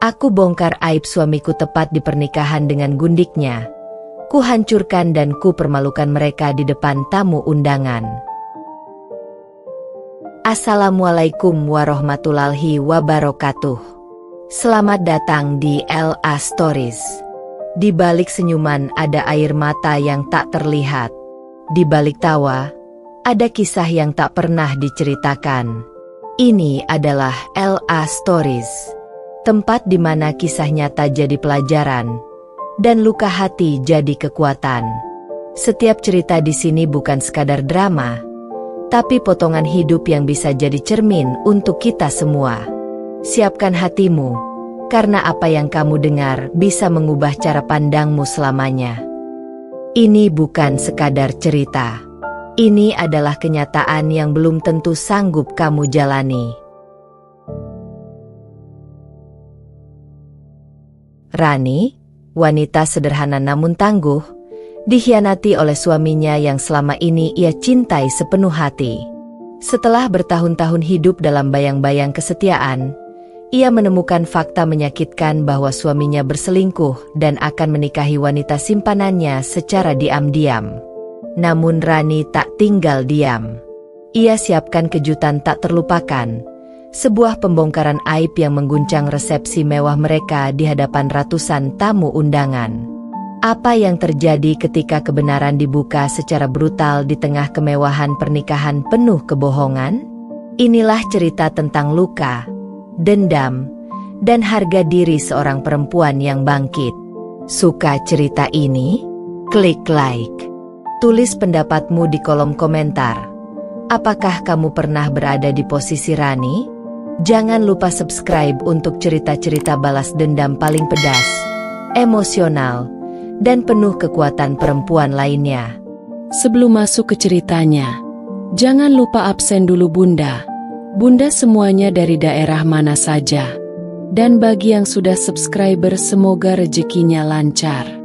Aku bongkar aib suamiku tepat di pernikahan dengan gundiknya. Ku hancurkan dan ku permalukan mereka di depan tamu undangan. Assalamualaikum warahmatullahi wabarakatuh. Selamat datang di LA Stories. Di balik senyuman ada air mata yang tak terlihat. Di balik tawa, ada kisah yang tak pernah diceritakan. Ini adalah LA Stories, tempat di mana kisah nyata jadi pelajaran, dan luka hati jadi kekuatan. Setiap cerita di sini bukan sekadar drama, tapi potongan hidup yang bisa jadi cermin untuk kita semua. Siapkan hatimu, karena apa yang kamu dengar bisa mengubah cara pandangmu selamanya. Ini bukan sekadar cerita. Ini adalah kenyataan yang belum tentu sanggup kamu jalani. Rani, wanita sederhana namun tangguh, dikhianati oleh suaminya yang selama ini ia cintai sepenuh hati. Setelah bertahun-tahun hidup dalam bayang-bayang kesetiaan, ia menemukan fakta menyakitkan bahwa suaminya berselingkuh dan akan menikahi wanita simpanannya secara diam-diam. Namun Rani tak tinggal diam. Ia siapkan kejutan tak terlupakan, sebuah pembongkaran aib yang mengguncang resepsi mewah mereka di hadapan ratusan tamu undangan. Apa yang terjadi ketika kebenaran dibuka secara brutal di tengah kemewahan pernikahan penuh kebohongan? Inilah cerita tentang luka, dendam, dan harga diri seorang perempuan yang bangkit. Suka cerita ini? Klik like. Tulis pendapatmu di kolom komentar. Apakah kamu pernah berada di posisi Rani? Jangan lupa subscribe untuk cerita-cerita balas dendam paling pedas, emosional, dan penuh kekuatan perempuan lainnya. Sebelum masuk ke ceritanya, jangan lupa absen dulu Bunda. Bunda semuanya dari daerah mana saja. Dan bagi yang sudah subscriber semoga rezekinya lancar.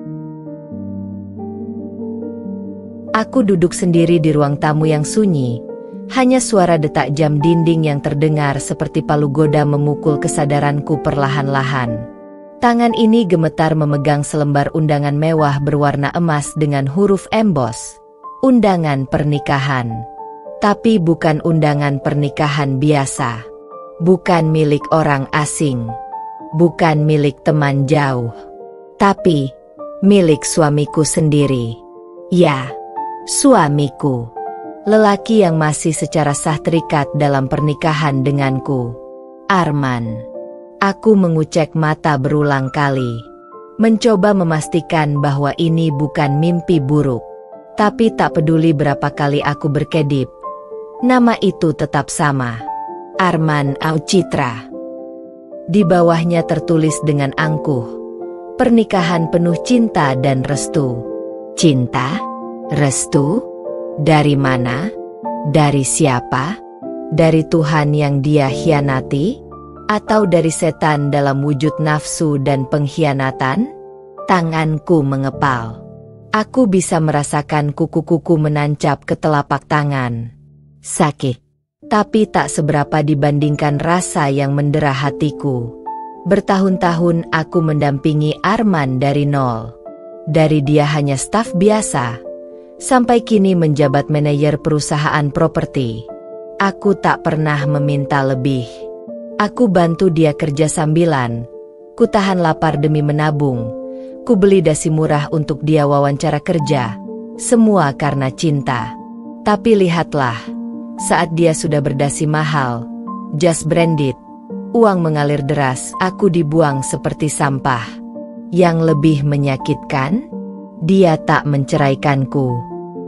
Aku duduk sendiri di ruang tamu yang sunyi. Hanya suara detak jam dinding yang terdengar seperti palu goda memukul kesadaranku perlahan-lahan. Tangan ini gemetar memegang selembar undangan mewah berwarna emas dengan huruf embos. Undangan pernikahan. Tapi bukan undangan pernikahan biasa. Bukan milik orang asing. Bukan milik teman jauh. Tapi milik suamiku sendiri. Ya, suamiku. Lelaki yang masih secara sah terikat dalam pernikahan denganku. Arman. Aku mengucek mata berulang kali. Mencoba memastikan bahwa ini bukan mimpi buruk. Tapi tak peduli berapa kali aku berkedip, nama itu tetap sama. Arman Aucitra. Di bawahnya tertulis dengan angkuh, pernikahan penuh cinta dan restu. Cinta? Restu? Dari mana? Dari siapa? Dari Tuhan yang dia hianati? Atau dari setan dalam wujud nafsu dan pengkhianatan? Tanganku mengepal. Aku bisa merasakan kuku-kuku menancap ke telapak tangan. Sakit, tapi tak seberapa dibandingkan rasa yang mendera hatiku. Bertahun-tahun aku mendampingi Arman dari nol. Dari dia hanya staf biasa, sampai kini menjabat manajer perusahaan properti. Aku tak pernah meminta lebih. Aku bantu dia kerja sambilan. Ku tahan lapar demi menabung. Ku beli dasi murah untuk dia wawancara kerja. Semua karena cinta. Tapi lihatlah, saat dia sudah berdasi mahal, jas branded, uang mengalir deras, aku dibuang seperti sampah. Yang lebih menyakitkan, dia tak menceraikanku,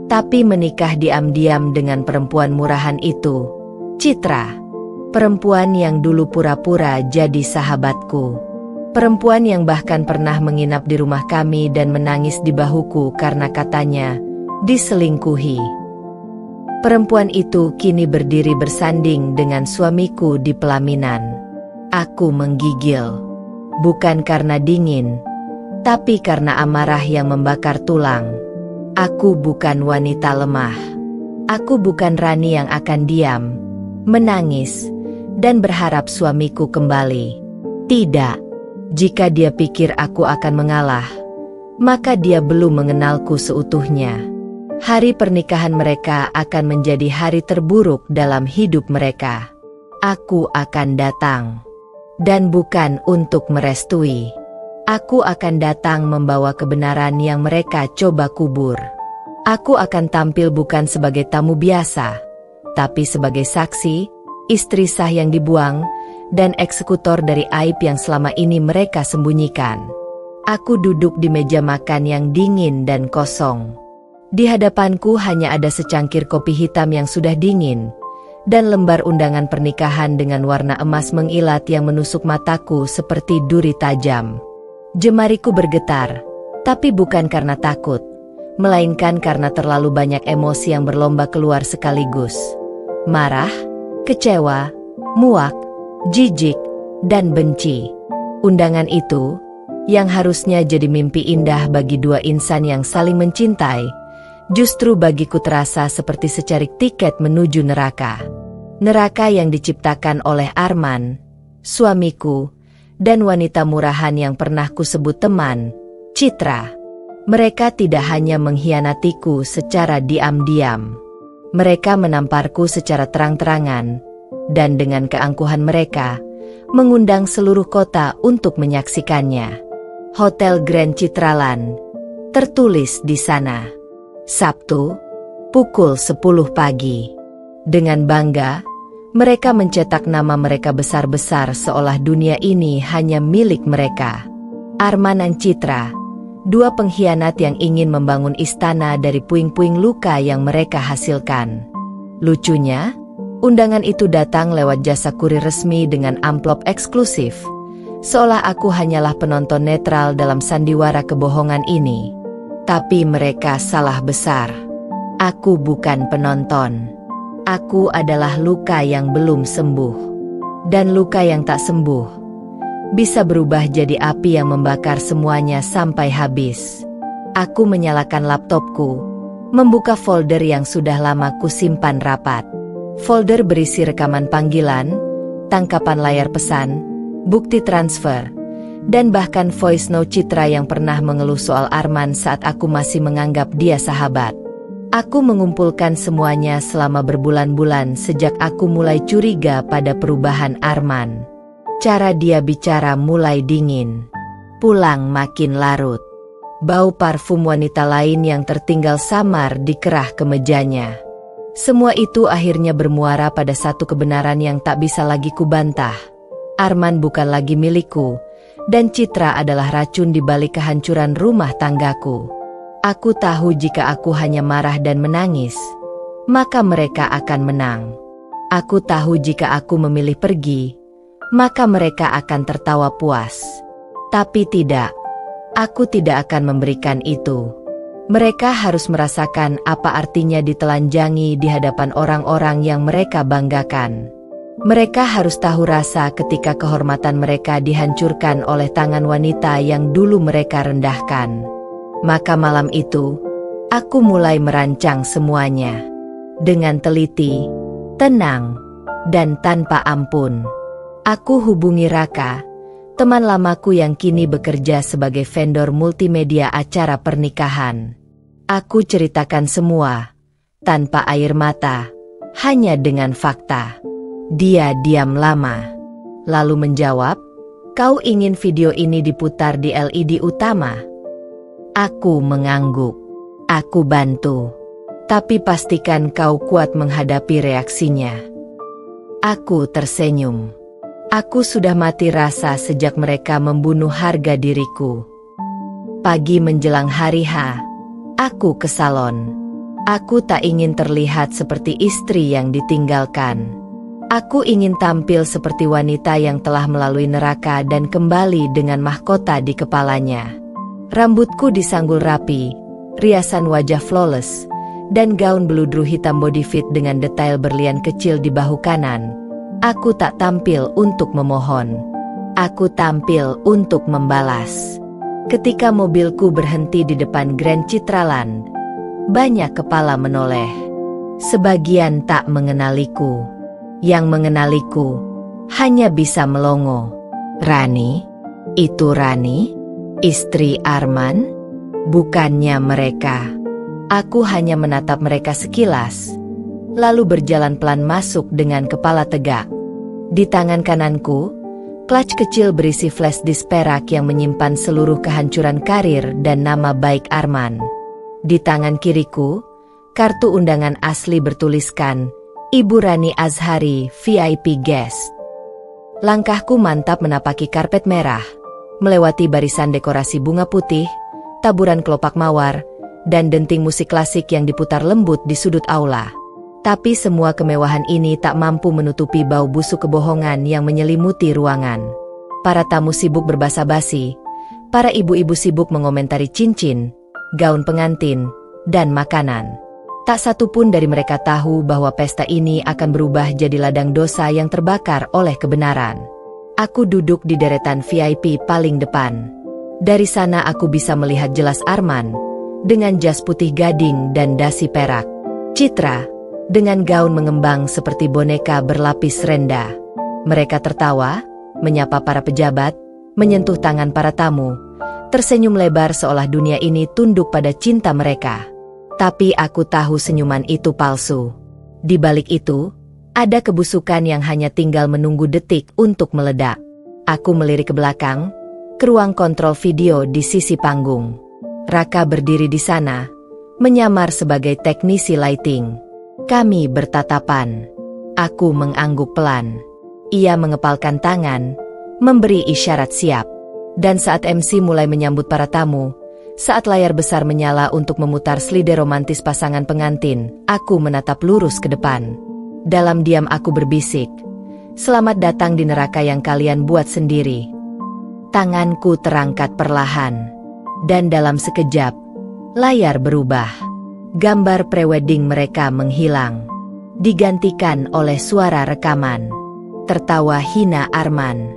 tapi menikah diam-diam dengan perempuan murahan itu, Citra. Perempuan yang dulu pura-pura jadi sahabatku. Perempuan yang bahkan pernah menginap di rumah kami dan menangis di bahuku karena katanya diselingkuhi. Perempuan itu kini berdiri bersanding dengan suamiku di pelaminan. Aku menggigil. Bukan karena dingin, tapi karena amarah yang membakar tulang. Aku bukan wanita lemah. Aku bukan Rani yang akan diam, menangis, dan berharap suamiku kembali. Tidak. Jika dia pikir aku akan mengalah, maka dia belum mengenalku seutuhnya. Hari pernikahan mereka akan menjadi hari terburuk dalam hidup mereka. Aku akan datang. Dan bukan untuk merestui. Aku akan datang membawa kebenaran yang mereka coba kubur. Aku akan tampil bukan sebagai tamu biasa, tapi sebagai saksi, istri sah yang dibuang, dan eksekutor dari aib yang selama ini mereka sembunyikan. Aku duduk di meja makan yang dingin dan kosong. Di hadapanku hanya ada secangkir kopi hitam yang sudah dingin, dan lembar undangan pernikahan dengan warna emas mengilat yang menusuk mataku seperti duri tajam. Jemariku bergetar, tapi bukan karena takut, melainkan karena terlalu banyak emosi yang berlomba keluar sekaligus. Marah, kecewa, muak, jijik, dan benci. Undangan itu, yang harusnya jadi mimpi indah bagi dua insan yang saling mencintai, justru bagiku terasa seperti secarik tiket menuju neraka. Neraka yang diciptakan oleh Arman, suamiku, dan wanita murahan yang pernah kusebut teman, Citra. Mereka tidak hanya mengkhianatiku secara diam-diam. Mereka menamparku secara terang-terangan, dan dengan keangkuhan mereka, mengundang seluruh kota untuk menyaksikannya. Hotel Grand Citraland, tertulis di sana. Sabtu, pukul 10 pagi. Dengan bangga, mereka mencetak nama mereka besar-besar seolah dunia ini hanya milik mereka. Arman dan Citra, dua pengkhianat yang ingin membangun istana dari puing-puing luka yang mereka hasilkan. Lucunya, undangan itu datang lewat jasa kurir resmi dengan amplop eksklusif, seolah aku hanyalah penonton netral dalam sandiwara kebohongan ini. Tapi mereka salah besar. Aku bukan penonton. Aku adalah luka yang belum sembuh. Dan luka yang tak sembuh bisa berubah jadi api yang membakar semuanya sampai habis. Aku menyalakan laptopku, membuka folder yang sudah lama kusimpan rapat. Folder berisi rekaman panggilan, tangkapan layar pesan, bukti transfer, dan bahkan voice note Citra yang pernah mengeluh soal Arman saat aku masih menganggap dia sahabat. Aku mengumpulkan semuanya selama berbulan-bulan sejak aku mulai curiga pada perubahan Arman. Cara dia bicara mulai dingin. Pulang makin larut. Bau parfum wanita lain yang tertinggal samar di kerah kemejanya. Semua itu akhirnya bermuara pada satu kebenaran yang tak bisa lagi kubantah. Arman bukan lagi milikku, dan Citra adalah racun di balik kehancuran rumah tanggaku. Aku tahu jika aku hanya marah dan menangis, maka mereka akan menang. Aku tahu jika aku memilih pergi, maka mereka akan tertawa puas. Tapi tidak, aku tidak akan memberikan itu. Mereka harus merasakan apa artinya ditelanjangi di hadapan orang-orang yang mereka banggakan. Mereka harus tahu rasa ketika kehormatan mereka dihancurkan oleh tangan wanita yang dulu mereka rendahkan. Maka malam itu, aku mulai merancang semuanya. Dengan teliti, tenang, dan tanpa ampun. Aku hubungi Raka, teman lamaku yang kini bekerja sebagai vendor multimedia acara pernikahan. Aku ceritakan semua, tanpa air mata, hanya dengan fakta. Dia diam lama, lalu menjawab, "Kau ingin video ini diputar di LED utama?" Aku mengangguk. Aku bantu. Tapi pastikan kau kuat menghadapi reaksinya. Aku tersenyum. Aku sudah mati rasa sejak mereka membunuh harga diriku. Pagi menjelang hari H, aku ke salon. Aku tak ingin terlihat seperti istri yang ditinggalkan. Aku ingin tampil seperti wanita yang telah melalui neraka dan kembali dengan mahkota di kepalanya. Rambutku disanggul rapi, riasan wajah flawless, dan gaun beludru hitam body fit dengan detail berlian kecil di bahu kanan. Aku tak tampil untuk memohon. Aku tampil untuk membalas. Ketika mobilku berhenti di depan Grand Citraland, banyak kepala menoleh. Sebagian tak mengenaliku. Yang mengenaliku hanya bisa melongo. "Rani?" Itu Rani? Istri Arman? Bukannya mereka. Aku hanya menatap mereka sekilas, lalu berjalan pelan masuk dengan kepala tegak. Di tangan kananku, clutch kecil berisi flash disk perak yang menyimpan seluruh kehancuran karir dan nama baik Arman. Di tangan kiriku, kartu undangan asli bertuliskan, Ibu Rani Azhari, VIP Guest. Langkahku mantap menapaki karpet merah, melewati barisan dekorasi bunga putih, taburan kelopak mawar, dan denting musik klasik yang diputar lembut di sudut aula. Tapi semua kemewahan ini tak mampu menutupi bau busuk kebohongan yang menyelimuti ruangan. Para tamu sibuk berbasa-basi, para ibu-ibu sibuk mengomentari cincin, gaun pengantin, dan makanan. Tak satu pun dari mereka tahu bahwa pesta ini akan berubah jadi ladang dosa yang terbakar oleh kebenaran. Aku duduk di deretan VIP paling depan. Dari sana aku bisa melihat jelas Arman, dengan jas putih gading dan dasi perak. Citra, dengan gaun mengembang seperti boneka berlapis renda. Mereka tertawa, menyapa para pejabat, menyentuh tangan para tamu, tersenyum lebar seolah dunia ini tunduk pada cinta mereka. Tapi aku tahu senyuman itu palsu. Di balik itu, ada kebusukan yang hanya tinggal menunggu detik untuk meledak. Aku melirik ke belakang, ke ruang kontrol video di sisi panggung. Raka berdiri di sana, menyamar sebagai teknisi lighting. Kami bertatapan. Aku mengangguk pelan. Ia mengepalkan tangan, memberi isyarat siap. Dan saat MC mulai menyambut para tamu, saat layar besar menyala untuk memutar slide romantis pasangan pengantin, aku menatap lurus ke depan. Dalam diam aku berbisik, "Selamat datang di neraka yang kalian buat sendiri." Tanganku terangkat perlahan. Dan dalam sekejap, layar berubah. Gambar prewedding mereka menghilang, digantikan oleh suara rekaman. Tertawa hina Arman.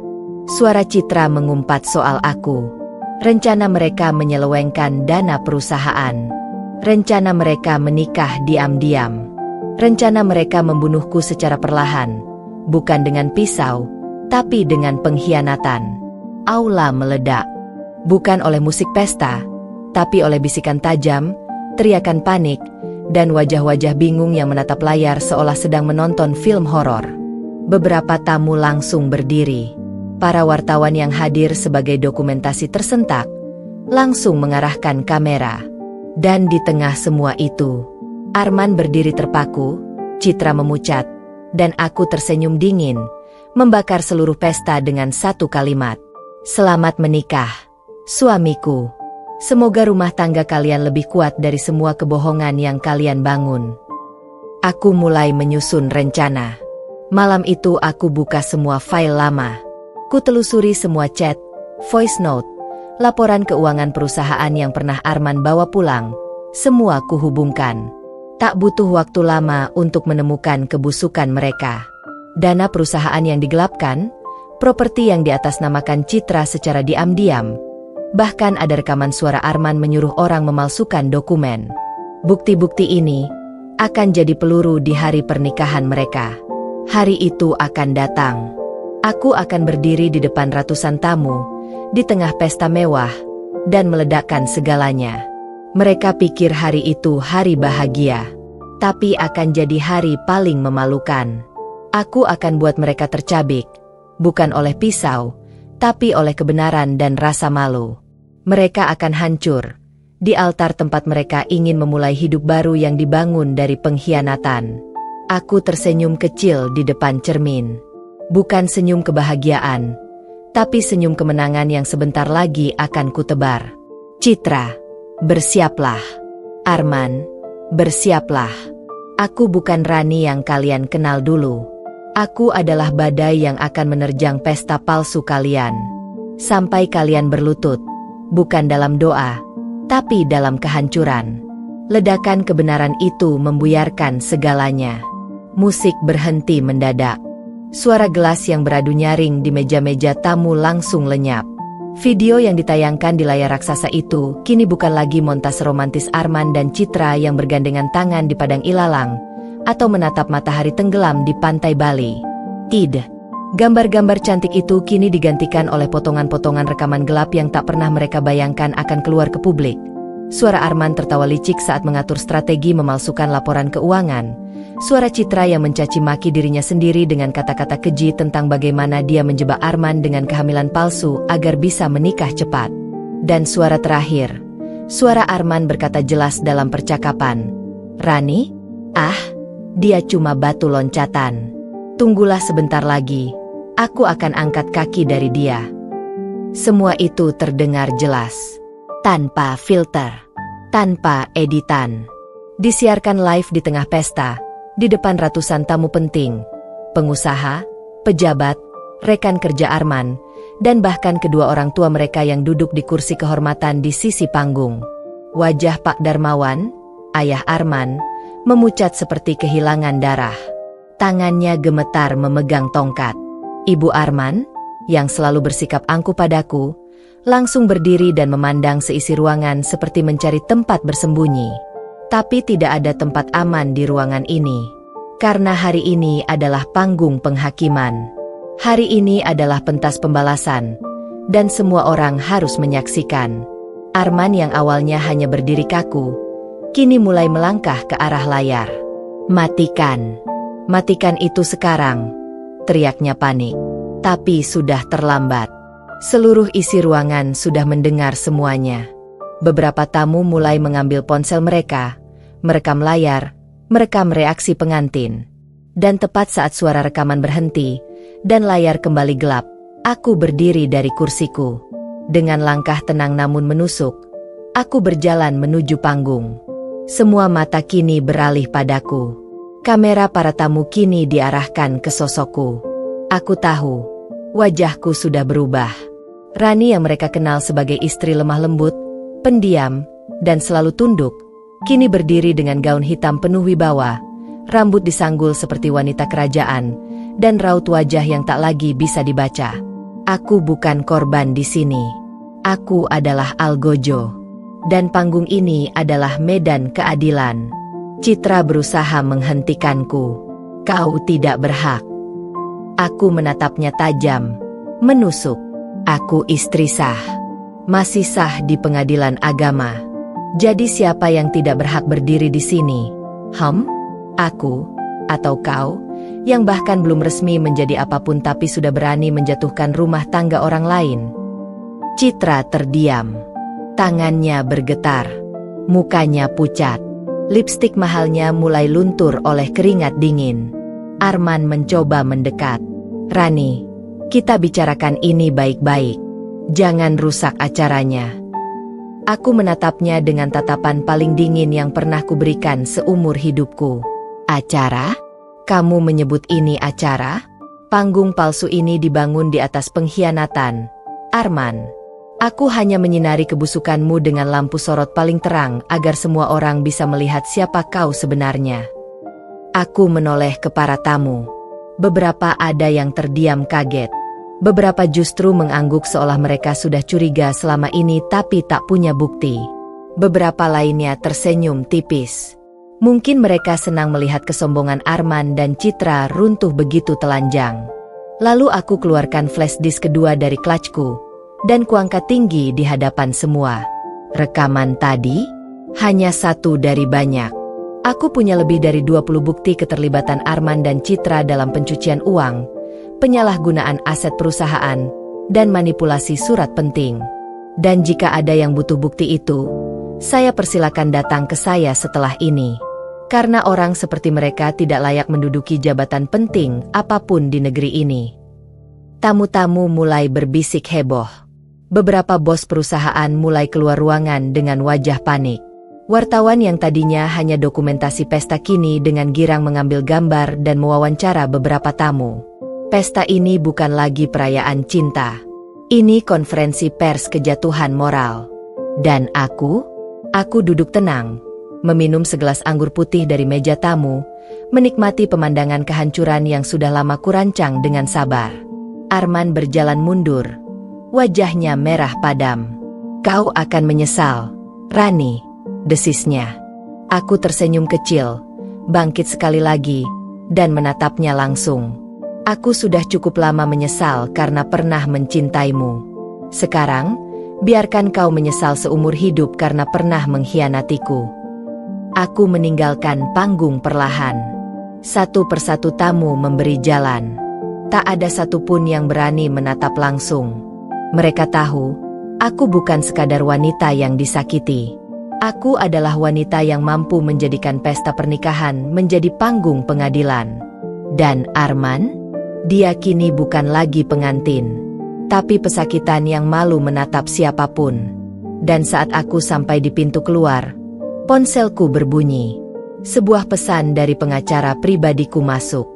Suara Citra mengumpat soal aku. Rencana mereka menyelewengkan dana perusahaan. Rencana mereka menikah diam-diam. Rencana mereka membunuhku secara perlahan, bukan dengan pisau, tapi dengan pengkhianatan. Aula meledak. Bukan oleh musik pesta, tapi oleh bisikan tajam, teriakan panik, dan wajah-wajah bingung yang menatap layar seolah sedang menonton film horor. Beberapa tamu langsung berdiri. Para wartawan yang hadir sebagai dokumentasi tersentak, langsung mengarahkan kamera. Dan di tengah semua itu, Arman berdiri terpaku, Citra memucat, dan aku tersenyum dingin, membakar seluruh pesta dengan satu kalimat. Selamat menikah, suamiku. Semoga rumah tangga kalian lebih kuat dari semua kebohongan yang kalian bangun. Aku mulai menyusun rencana. Malam itu aku buka semua file lama. Kutelusuri semua chat, voice note, laporan keuangan perusahaan yang pernah Arman bawa pulang. Semua kuhubungkan. Tak butuh waktu lama untuk menemukan kebusukan mereka. Dana perusahaan yang digelapkan, properti yang diatasnamakan Citra secara diam-diam. Bahkan ada rekaman suara Arman menyuruh orang memalsukan dokumen. Bukti-bukti ini akan jadi peluru di hari pernikahan mereka. Hari itu akan datang. Aku akan berdiri di depan ratusan tamu, di tengah pesta mewah, dan meledakkan segalanya. Mereka pikir hari itu hari bahagia, tapi akan jadi hari paling memalukan. Aku akan buat mereka tercabik, bukan oleh pisau, tapi oleh kebenaran dan rasa malu. Mereka akan hancur di altar tempat mereka ingin memulai hidup baru yang dibangun dari pengkhianatan. Aku tersenyum kecil di depan cermin. Bukan senyum kebahagiaan, tapi senyum kemenangan yang sebentar lagi akan kutebar. Citra, bersiaplah. Arman, bersiaplah. Aku bukan Rani yang kalian kenal dulu. Aku adalah badai yang akan menerjang pesta palsu kalian. Sampai kalian berlutut, bukan dalam doa, tapi dalam kehancuran. Ledakan kebenaran itu membuyarkan segalanya. Musik berhenti mendadak. Suara gelas yang beradu nyaring di meja-meja tamu langsung lenyap. Video yang ditayangkan di layar raksasa itu kini bukan lagi montas romantis Arman dan Citra yang bergandengan tangan di padang ilalang, atau menatap matahari tenggelam di pantai Bali. Tidak. Gambar-gambar cantik itu kini digantikan oleh potongan-potongan rekaman gelap yang tak pernah mereka bayangkan akan keluar ke publik. Suara Arman tertawa licik saat mengatur strategi memalsukan laporan keuangan. Suara Citra yang mencaci maki dirinya sendiri dengan kata-kata keji tentang bagaimana dia menjebak Arman dengan kehamilan palsu agar bisa menikah cepat. Dan suara terakhir, suara Arman berkata jelas dalam percakapan, "Rani? Ah, dia cuma batu loncatan. Tunggulah sebentar lagi, aku akan angkat kaki dari dia." Semua itu terdengar jelas, tanpa filter, tanpa editan. Disiarkan live di tengah pesta, di depan ratusan tamu penting, pengusaha, pejabat, rekan kerja Arman, dan bahkan kedua orang tua mereka yang duduk di kursi kehormatan di sisi panggung. Wajah Pak Darmawan, ayah Arman, memucat seperti kehilangan darah. Tangannya gemetar memegang tongkat. Ibu Arman, yang selalu bersikap angkuh padaku, langsung berdiri dan memandang seisi ruangan seperti mencari tempat bersembunyi. Tapi tidak ada tempat aman di ruangan ini. Karena hari ini adalah panggung penghakiman. Hari ini adalah pentas pembalasan. Dan semua orang harus menyaksikan. Arman yang awalnya hanya berdiri kaku, kini mulai melangkah ke arah layar. "Matikan. Matikan itu sekarang," teriaknya panik. Tapi sudah terlambat. Seluruh isi ruangan sudah mendengar semuanya. Beberapa tamu mulai mengambil ponsel mereka, merekam layar, merekam reaksi pengantin. Dan tepat saat suara rekaman berhenti, dan layar kembali gelap, aku berdiri dari kursiku. Dengan langkah tenang namun menusuk, aku berjalan menuju panggung. Semua mata kini beralih padaku. Kamera para tamu kini diarahkan ke sosokku. Aku tahu, wajahku sudah berubah. Rani yang mereka kenal sebagai istri lemah lembut, pendiam, dan selalu tunduk, kini berdiri dengan gaun hitam penuh wibawa, rambut disanggul seperti wanita kerajaan, dan raut wajah yang tak lagi bisa dibaca. Aku bukan korban di sini. Aku adalah Algojo. Dan panggung ini adalah medan keadilan. Citra berusaha menghentikanku. "Kau tidak berhak." Aku menatapnya tajam, menusuk. "Aku istri sah. Masih sah di pengadilan agama. Jadi siapa yang tidak berhak berdiri di sini? Aku? Atau kau? Yang bahkan belum resmi menjadi apapun tapi sudah berani menjatuhkan rumah tangga orang lain?" Citra terdiam. Tangannya bergetar. Mukanya pucat. Lipstik mahalnya mulai luntur oleh keringat dingin. Arman mencoba mendekat. "Rani, kita bicarakan ini baik-baik. Jangan rusak acaranya." Aku menatapnya dengan tatapan paling dingin yang pernah kuberikan seumur hidupku. "Acara? Kamu menyebut ini acara? Panggung palsu ini dibangun di atas pengkhianatan. Arman, aku hanya menyinari kebusukanmu dengan lampu sorot paling terang agar semua orang bisa melihat siapa kau sebenarnya." Aku menoleh ke para tamu. Beberapa ada yang terdiam kaget. Beberapa justru mengangguk seolah mereka sudah curiga selama ini tapi tak punya bukti. Beberapa lainnya tersenyum tipis. Mungkin mereka senang melihat kesombongan Arman dan Citra runtuh begitu telanjang. Lalu aku keluarkan flash disk kedua dari clutchku dan kuangkat tinggi di hadapan semua. Rekaman tadi hanya satu dari banyak. Aku punya lebih dari 20 bukti keterlibatan Arman dan Citra dalam pencucian uang, penyalahgunaan aset perusahaan, dan manipulasi surat penting. Dan jika ada yang butuh bukti itu, saya persilakan datang ke saya setelah ini. Karena orang seperti mereka tidak layak menduduki jabatan penting apapun di negeri ini. Tamu-tamu mulai berbisik heboh. Beberapa bos perusahaan mulai keluar ruangan dengan wajah panik. Wartawan yang tadinya hanya dokumentasi pesta kini dengan girang mengambil gambar dan mewawancara beberapa tamu. Pesta ini bukan lagi perayaan cinta. Ini konferensi pers kejatuhan moral. Dan aku duduk tenang, meminum segelas anggur putih dari meja tamu, menikmati pemandangan kehancuran yang sudah lama kurancang dengan sabar. Arman berjalan mundur. Wajahnya merah padam. "Kau akan menyesal, Rani," desisnya. Aku tersenyum kecil, bangkit sekali lagi, dan menatapnya langsung. Aku sudah cukup lama menyesal karena pernah mencintaimu. Sekarang, biarkan kau menyesal seumur hidup karena pernah mengkhianatiku. Aku meninggalkan panggung perlahan. Satu persatu tamu memberi jalan. Tak ada satupun yang berani menatap langsung. Mereka tahu, aku bukan sekadar wanita yang disakiti. Aku adalah wanita yang mampu menjadikan pesta pernikahan menjadi panggung pengadilan. Dan Arman? Dia kini bukan lagi pengantin, tapi pesakitan yang malu menatap siapapun. Dan saat aku sampai di pintu keluar, ponselku berbunyi. Sebuah pesan dari pengacara pribadiku masuk.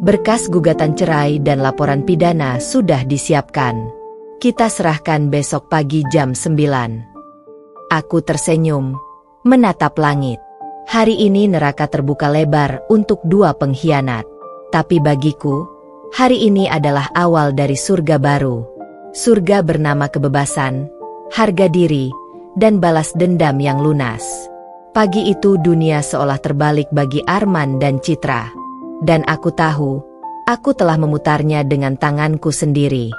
Berkas gugatan cerai dan laporan pidana sudah disiapkan. Kita serahkan besok pagi jam 9. Aku tersenyum, menatap langit. Hari ini neraka terbuka lebar untuk dua pengkhianat. Tapi bagiku, hari ini adalah awal dari surga baru. Surga bernama kebebasan, harga diri, dan balas dendam yang lunas. Pagi itu dunia seolah terbalik bagi Arman dan Citra. Dan aku tahu, aku telah memutarnya dengan tanganku sendiri.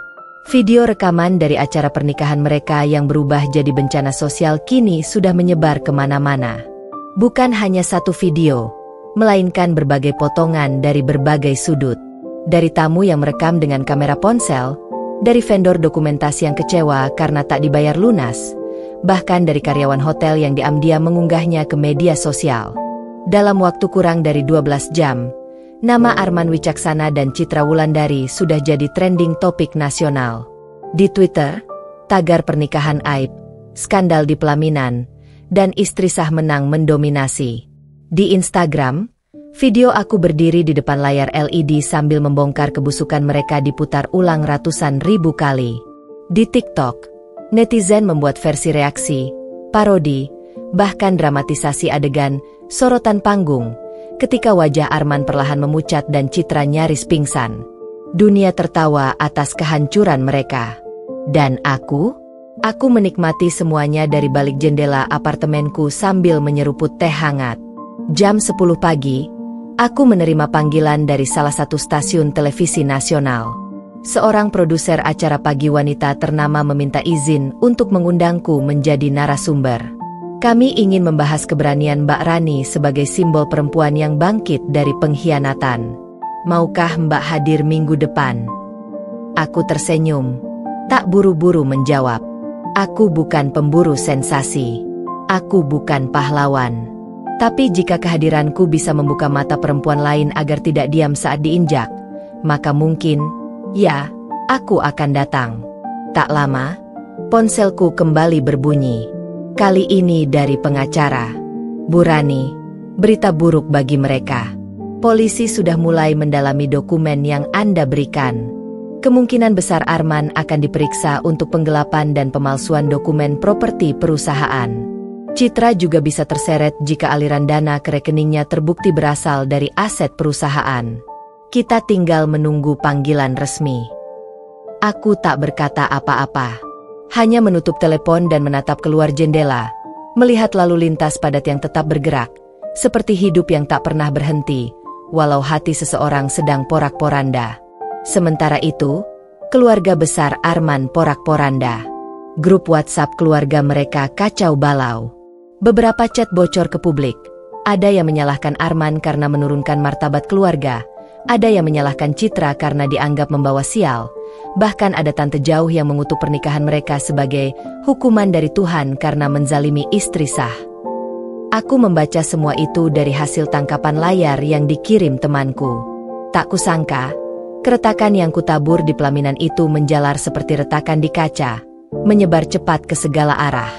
Video rekaman dari acara pernikahan mereka yang berubah jadi bencana sosial kini sudah menyebar kemana-mana. Bukan hanya satu video, melainkan berbagai potongan dari berbagai sudut. Dari tamu yang merekam dengan kamera ponsel, dari vendor dokumentasi yang kecewa karena tak dibayar lunas, bahkan dari karyawan hotel yang diam-diam mengunggahnya ke media sosial. Dalam waktu kurang dari 12 jam, nama Arman Wicaksana dan Citra Wulandari sudah jadi trending topik nasional. Di Twitter, tagar pernikahan aib, skandal di pelaminan, dan istri sah menang mendominasi. Di Instagram, video aku berdiri di depan layar LED sambil membongkar kebusukan mereka diputar ulang ratusan ribu kali. Di TikTok, netizen membuat versi reaksi, parodi, bahkan dramatisasi adegan, sorotan panggung, ketika wajah Arman perlahan memucat dan Citra nyaris pingsan. Dunia tertawa atas kehancuran mereka. Dan aku menikmati semuanya dari balik jendela apartemenku sambil menyeruput teh hangat. Jam 10 pagi, aku menerima panggilan dari salah satu stasiun televisi nasional. Seorang produser acara pagi wanita ternama meminta izin untuk mengundangku menjadi narasumber. Kami ingin membahas keberanian Mbak Rani sebagai simbol perempuan yang bangkit dari pengkhianatan. Maukah Mbak hadir minggu depan? Aku tersenyum, tak buru-buru menjawab. Aku bukan pemburu sensasi. Aku bukan pahlawan. Tapi jika kehadiranku bisa membuka mata perempuan lain agar tidak diam saat diinjak, maka mungkin, ya, aku akan datang. Tak lama, ponselku kembali berbunyi. Kali ini dari pengacara. Bu Rani, berita buruk bagi mereka. Polisi sudah mulai mendalami dokumen yang Anda berikan. Kemungkinan besar Arman akan diperiksa untuk penggelapan dan pemalsuan dokumen properti perusahaan. Citra juga bisa terseret jika aliran dana ke rekeningnya terbukti berasal dari aset perusahaan. Kita tinggal menunggu panggilan resmi. Aku tak berkata apa-apa. Hanya menutup telepon dan menatap keluar jendela, melihat lalu lintas padat yang tetap bergerak, seperti hidup yang tak pernah berhenti, walau hati seseorang sedang porak-poranda. Sementara itu, keluarga besar Arman porak-poranda. Grup WhatsApp keluarga mereka kacau balau. Beberapa chat bocor ke publik. Ada yang menyalahkan Arman karena menurunkan martabat keluarga. Ada yang menyalahkan Citra karena dianggap membawa sial. Bahkan ada tante jauh yang mengutuk pernikahan mereka sebagai hukuman dari Tuhan karena menzalimi istri sah. Aku membaca semua itu dari hasil tangkapan layar yang dikirim temanku. Tak kusangka, keretakan yang kutabur di pelaminan itu menjalar seperti retakan di kaca, menyebar cepat ke segala arah.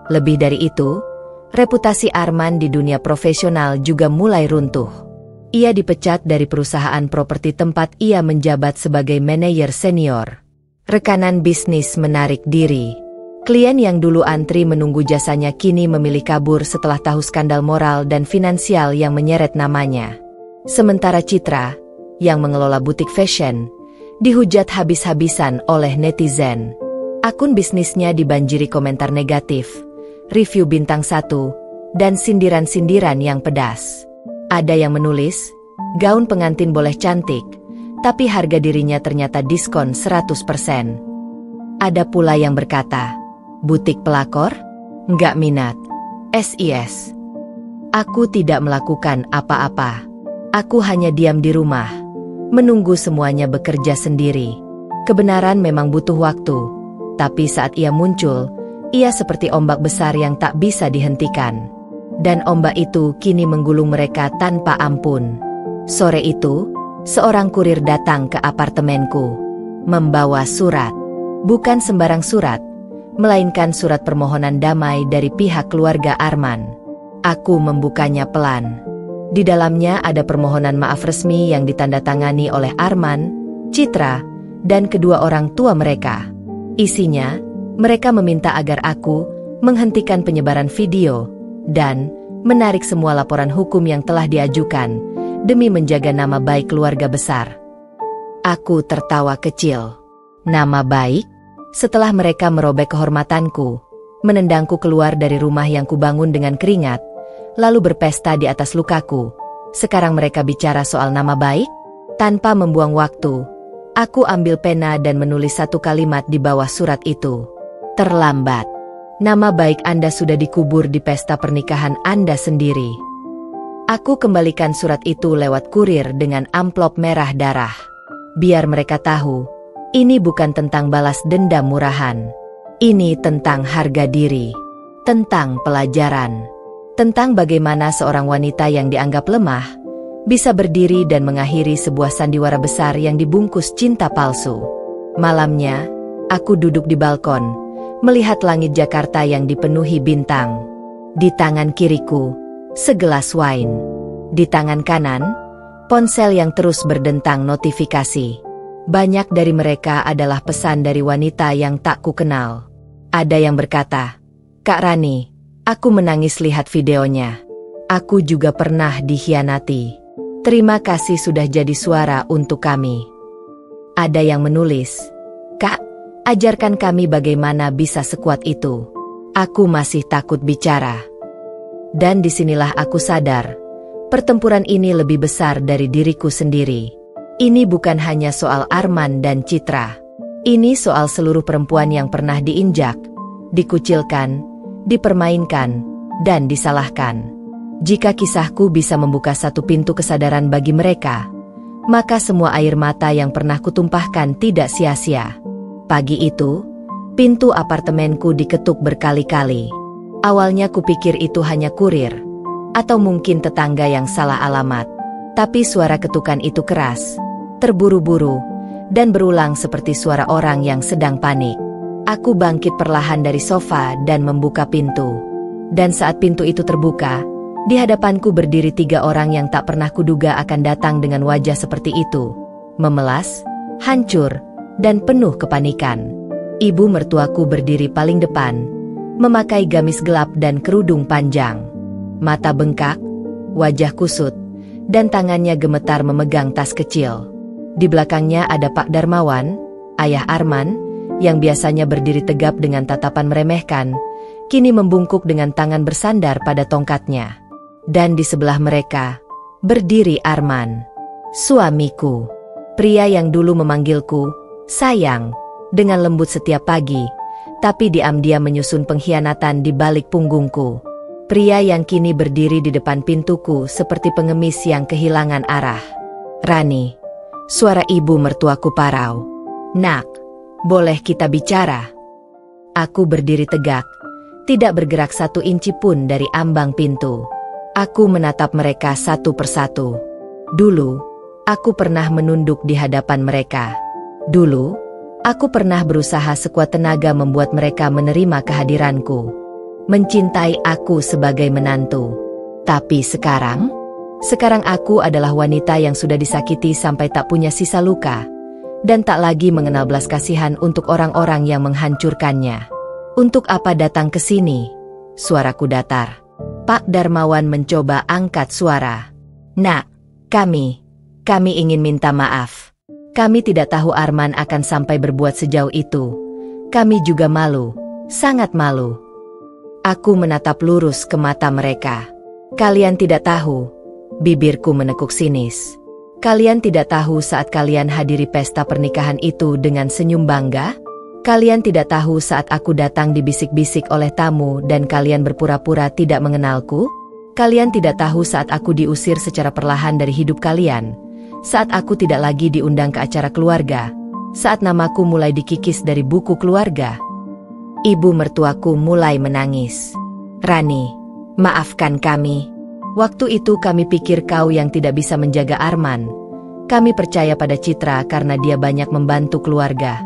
Lebih dari itu, reputasi Arman di dunia profesional juga mulai runtuh. Ia dipecat dari perusahaan properti tempat ia menjabat sebagai manajer senior. Rekanan bisnis menarik diri. Klien yang dulu antri menunggu jasanya kini memilih kabur setelah tahu skandal moral dan finansial yang menyeret namanya. Sementara Citra, yang mengelola butik fashion, dihujat habis-habisan oleh netizen. Akun bisnisnya dibanjiri komentar negatif, review bintang 1, dan sindiran-sindiran yang pedas. Ada yang menulis, gaun pengantin boleh cantik, tapi harga dirinya ternyata diskon 100%. Ada pula yang berkata, butik pelakor? Nggak minat. SIS. Aku tidak melakukan apa-apa. Aku hanya diam di rumah, menunggu semuanya bekerja sendiri. Kebenaran memang butuh waktu, tapi saat ia muncul, ia seperti ombak besar yang tak bisa dihentikan. Dan ombak itu kini menggulung mereka tanpa ampun. Sore itu, seorang kurir datang ke apartemenku, membawa surat. Bukan sembarang surat, melainkan surat permohonan damai dari pihak keluarga Arman. Aku membukanya pelan. Di dalamnya ada permohonan maaf resmi yang ditandatangani oleh Arman, Citra, dan kedua orang tua mereka. Isinya, mereka meminta agar aku menghentikan penyebaran video dan menarik semua laporan hukum yang telah diajukan demi menjaga nama baik keluarga besar. Aku tertawa kecil. Nama baik? Setelah mereka merobek kehormatanku, menendangku keluar dari rumah yang kubangun dengan keringat, lalu berpesta di atas lukaku. Sekarang mereka bicara soal nama baik? Tanpa membuang waktu, aku ambil pena dan menulis satu kalimat di bawah surat itu. Terlambat. Nama baik Anda sudah dikubur di pesta pernikahan Anda sendiri. Aku kembalikan surat itu lewat kurir dengan amplop merah darah. Biar mereka tahu, ini bukan tentang balas dendam murahan. Ini tentang harga diri, tentang pelajaran, tentang bagaimana seorang wanita yang dianggap lemah bisa berdiri dan mengakhiri sebuah sandiwara besar yang dibungkus cinta palsu. Malamnya, aku duduk di balkon, melihat langit Jakarta yang dipenuhi bintang. Di tangan kiriku, segelas wine. Di tangan kanan, ponsel yang terus berdentang notifikasi. Banyak dari mereka adalah pesan dari wanita yang tak kukenal. Ada yang berkata, Kak Rani, aku menangis lihat videonya. Aku juga pernah dikhianati. Terima kasih sudah jadi suara untuk kami. Ada yang menulis, Kak, ajarkan kami bagaimana bisa sekuat itu. Aku masih takut bicara. Dan disinilah aku sadar, pertempuran ini lebih besar dari diriku sendiri. Ini bukan hanya soal Arman dan Citra. Ini soal seluruh perempuan yang pernah diinjak, dikucilkan, dipermainkan, dan disalahkan. Jika kisahku bisa membuka satu pintu kesadaran bagi mereka, maka semua air mata yang pernah kutumpahkan tidak sia-sia. Pagi itu, pintu apartemenku diketuk berkali-kali. Awalnya kupikir itu hanya kurir, atau mungkin tetangga yang salah alamat. Tapi suara ketukan itu keras, terburu-buru, dan berulang seperti suara orang yang sedang panik. Aku bangkit perlahan dari sofa dan membuka pintu. Dan saat pintu itu terbuka, di hadapanku berdiri 3 orang yang tak pernah kuduga akan datang dengan wajah seperti itu. Memelas, hancur, dan penuh kepanikan. Ibu mertuaku berdiri paling depan, memakai gamis gelap dan kerudung panjang. Mata bengkak, wajah kusut, dan tangannya gemetar memegang tas kecil. Di belakangnya ada Pak Darmawan, ayah Arman, yang biasanya berdiri tegap dengan tatapan meremehkan, kini membungkuk dengan tangan bersandar pada tongkatnya. Dan di sebelah mereka, berdiri Arman, suamiku. Pria yang dulu memanggilku, sayang, dengan lembut setiap pagi, tapi diam-diam menyusun pengkhianatan di balik punggungku. Pria yang kini berdiri di depan pintuku seperti pengemis yang kehilangan arah. Rani, suara ibu mertuaku parau. Nak, boleh kita bicara? Aku berdiri tegak, tidak bergerak 1 inci pun dari ambang pintu. Aku menatap mereka satu persatu. Dulu, aku pernah menunduk di hadapan mereka. Dulu, aku pernah berusaha sekuat tenaga membuat mereka menerima kehadiranku, mencintai aku sebagai menantu. Tapi sekarang aku adalah wanita yang sudah disakiti sampai tak punya sisa luka, dan tak lagi mengenal belas kasihan untuk orang-orang yang menghancurkannya. Untuk apa datang ke sini? Suaraku datar. Pak Darmawan mencoba angkat suara. Nak, kami ingin minta maaf. Kami tidak tahu Arman akan sampai berbuat sejauh itu. Kami juga malu, sangat malu. Aku menatap lurus ke mata mereka. Kalian tidak tahu, bibirku menekuk sinis. Kalian tidak tahu saat kalian hadiri pesta pernikahan itu dengan senyum bangga? Kalian tidak tahu saat aku datang dibisik-bisik oleh tamu dan kalian berpura-pura tidak mengenalku? Kalian tidak tahu saat aku diusir secara perlahan dari hidup kalian, saat aku tidak lagi diundang ke acara keluarga, saat namaku mulai dikikis dari buku keluarga. Ibu mertuaku mulai menangis. Rani, maafkan kami. Waktu itu kami pikir kau yang tidak bisa menjaga Arman. Kami percaya pada Citra karena dia banyak membantu keluarga.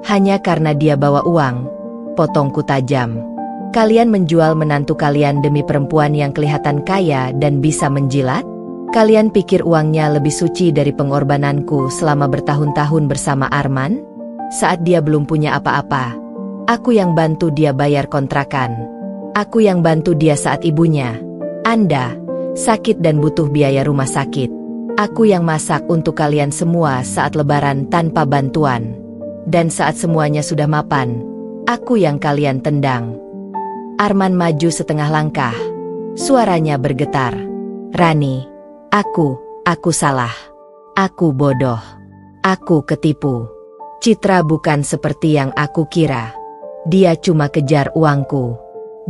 Hanya karena dia bawa uang, potongku tajam. Kalian menjual menantu kalian demi perempuan yang kelihatan kaya dan bisa menjilat? Kalian pikir uangnya lebih suci dari pengorbananku selama bertahun-tahun bersama Arman? Saat dia belum punya apa-apa, aku yang bantu dia bayar kontrakan. Aku yang bantu dia saat ibunya, Anda, sakit dan butuh biaya rumah sakit. Aku yang masak untuk kalian semua saat lebaran tanpa bantuan. Dan saat semuanya sudah mapan, aku yang kalian tendang. Arman maju setengah langkah. Suaranya bergetar. Rani, aku salah. Aku bodoh. Aku ketipu. Citra bukan seperti yang aku kira. Dia cuma kejar uangku.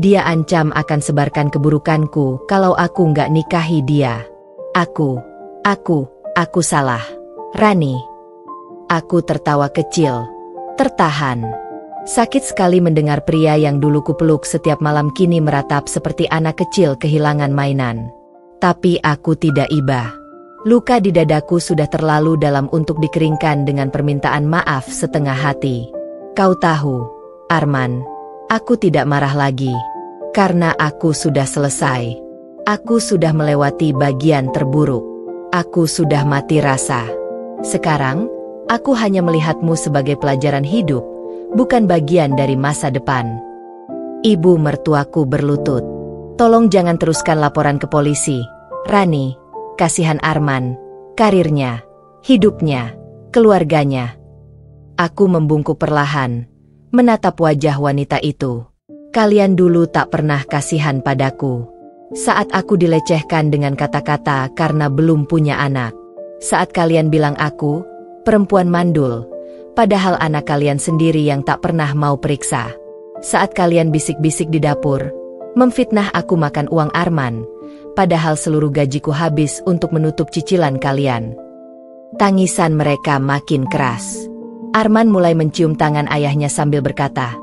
Dia ancam akan sebarkan keburukanku kalau aku nggak nikahi dia. Aku salah. Rani. Aku tertawa kecil. Tertahan. Sakit sekali mendengar pria yang dulu kupeluk setiap malam kini meratap seperti anak kecil kehilangan mainan. Tapi aku tidak iba. Luka di dadaku sudah terlalu dalam untuk dikeringkan dengan permintaan maaf setengah hati. Kau tahu, Arman, aku tidak marah lagi. Karena aku sudah selesai. Aku sudah melewati bagian terburuk. Aku sudah mati rasa. Sekarang, aku hanya melihatmu sebagai pelajaran hidup, bukan bagian dari masa depan. Ibu mertuaku berlutut. Tolong jangan teruskan laporan ke polisi. Rani, kasihan Arman, karirnya, hidupnya, keluarganya. Aku membungkuk perlahan, menatap wajah wanita itu. Kalian dulu tak pernah kasihan padaku. Saat aku dilecehkan dengan kata-kata karena belum punya anak. Saat kalian bilang aku, perempuan mandul. Padahal anak kalian sendiri yang tak pernah mau periksa. Saat kalian bisik-bisik di dapur, memfitnah aku makan uang Arman, padahal seluruh gajiku habis untuk menutup cicilan kalian. Tangisan mereka makin keras. Arman mulai mencium tangan ayahnya sambil berkata,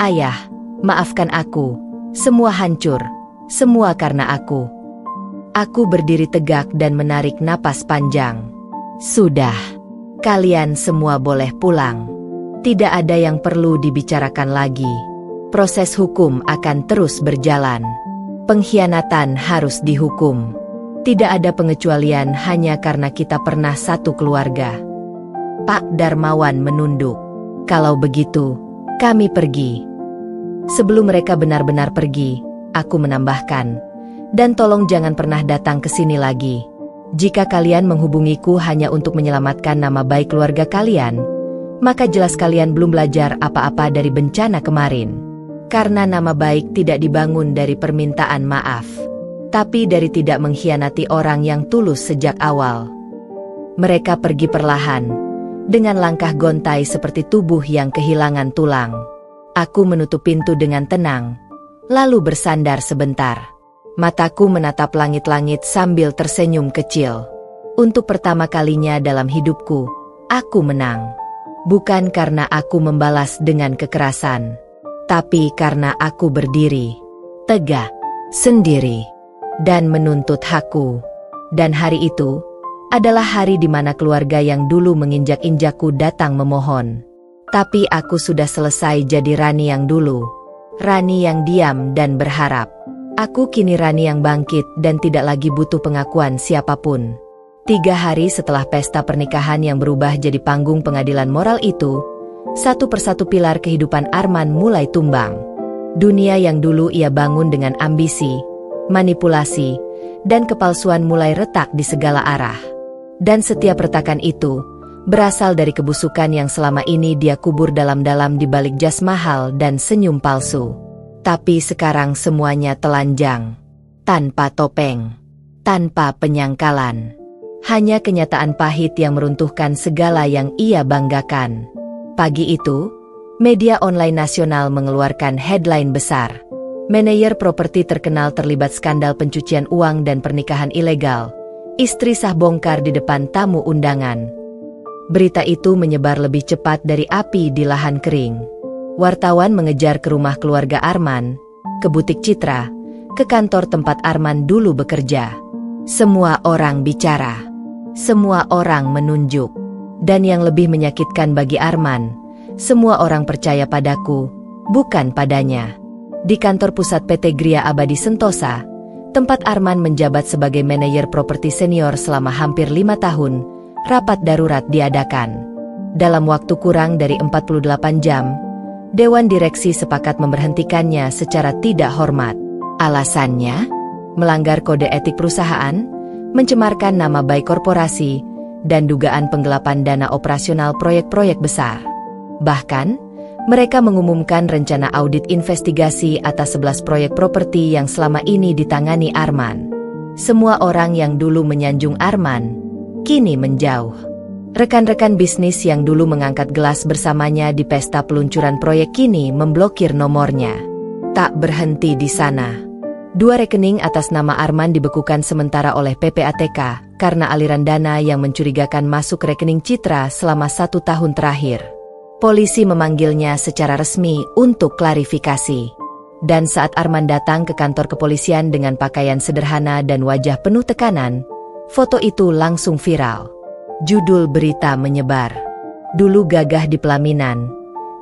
"Ayah, maafkan aku, semua hancur, semua karena aku." Aku berdiri tegak dan menarik napas panjang. Sudah. Kalian semua boleh pulang. Tidak ada yang perlu dibicarakan lagi. Proses hukum akan terus berjalan. Pengkhianatan harus dihukum. Tidak ada pengecualian hanya karena kita pernah satu keluarga. Pak Darmawan menunduk. Kalau begitu, kami pergi. Sebelum mereka benar-benar pergi, aku menambahkan, dan tolong jangan pernah datang ke sini lagi. Jika kalian menghubungiku hanya untuk menyelamatkan nama baik keluarga kalian, maka jelas kalian belum belajar apa-apa dari bencana kemarin. Karena nama baik tidak dibangun dari permintaan maaf, tapi dari tidak mengkhianati orang yang tulus sejak awal. Mereka pergi perlahan, dengan langkah gontai seperti tubuh yang kehilangan tulang. Aku menutup pintu dengan tenang, lalu bersandar sebentar. Mataku menatap langit-langit sambil tersenyum kecil. Untuk pertama kalinya dalam hidupku, aku menang. Bukan karena aku membalas dengan kekerasan, tapi karena aku berdiri, tegak, sendiri, dan menuntut hakku. Dan hari itu adalah hari di mana keluarga yang dulu menginjak-injakku datang memohon. Tapi aku sudah selesai jadi Rani yang dulu. Rani yang diam dan berharap. Aku kini Rani yang bangkit dan tidak lagi butuh pengakuan siapapun. 3 hari setelah pesta pernikahan yang berubah jadi panggung pengadilan moral itu, satu persatu pilar kehidupan Arman mulai tumbang. Dunia yang dulu ia bangun dengan ambisi, manipulasi, dan kepalsuan mulai retak di segala arah. Dan setiap retakan itu berasal dari kebusukan yang selama ini dia kubur dalam-dalam di balik jas mahal dan senyum palsu. Tapi sekarang semuanya telanjang, tanpa topeng, tanpa penyangkalan. Hanya kenyataan pahit yang meruntuhkan segala yang ia banggakan. Pagi itu, media online nasional mengeluarkan headline besar. Manajer properti terkenal terlibat skandal pencucian uang dan pernikahan ilegal. Istri sah bongkar di depan tamu undangan. Berita itu menyebar lebih cepat dari api di lahan kering. Wartawan mengejar ke rumah keluarga Arman, ke butik Citra, ke kantor tempat Arman dulu bekerja. Semua orang bicara. Semua orang menunjuk. Dan yang lebih menyakitkan bagi Arman, semua orang percaya padaku, bukan padanya. Di kantor pusat PT Gria Abadi Sentosa, tempat Arman menjabat sebagai manajer properti senior selama hampir 5 tahun, rapat darurat diadakan. Dalam waktu kurang dari 48 jam, Dewan Direksi sepakat memberhentikannya secara tidak hormat. Alasannya, melanggar kode etik perusahaan, mencemarkan nama baik korporasi, dan dugaan penggelapan dana operasional proyek-proyek besar. Bahkan, mereka mengumumkan rencana audit investigasi atas 11 proyek properti yang selama ini ditangani Arman. Semua orang yang dulu menyanjung Arman, kini menjauh. Rekan-rekan bisnis yang dulu mengangkat gelas bersamanya di pesta peluncuran proyek kini memblokir nomornya. Tak berhenti di sana. 2 rekening atas nama Arman dibekukan sementara oleh PPATK karena aliran dana yang mencurigakan masuk rekening Citra selama 1 tahun terakhir. Polisi memanggilnya secara resmi untuk klarifikasi. Dan saat Arman datang ke kantor kepolisian dengan pakaian sederhana dan wajah penuh tekanan, foto itu langsung viral. Judul berita menyebar. Dulu gagah di pelaminan,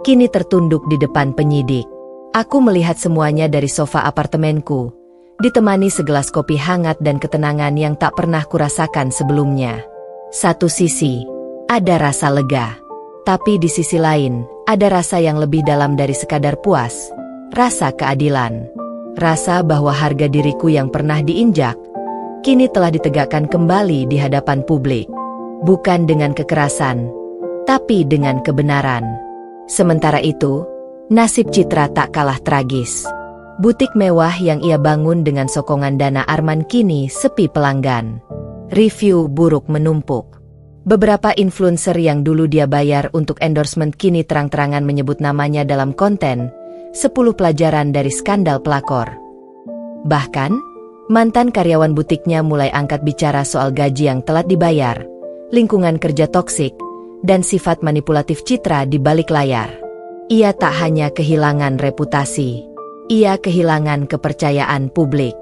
kini tertunduk di depan penyidik. Aku melihat semuanya dari sofa apartemenku, ditemani segelas kopi hangat dan ketenangan yang tak pernah kurasakan sebelumnya. Satu sisi, ada rasa lega. Tapi di sisi lain, ada rasa yang lebih dalam dari sekadar puas, rasa keadilan. Rasa bahwa harga diriku yang pernah diinjak, kini telah ditegakkan kembali di hadapan publik. Bukan dengan kekerasan, tapi dengan kebenaran. Sementara itu, nasib Citra tak kalah tragis. Butik mewah yang ia bangun dengan sokongan dana Arman kini sepi pelanggan. Review buruk menumpuk. Beberapa influencer yang dulu dia bayar untuk endorsement kini terang-terangan menyebut namanya dalam konten 10 pelajaran dari skandal pelakor. Bahkan, mantan karyawan butiknya mulai angkat bicara soal gaji yang telat dibayar, lingkungan kerja toksik, dan sifat manipulatif Citra di balik layar. Ia tak hanya kehilangan reputasi, ia kehilangan kepercayaan publik.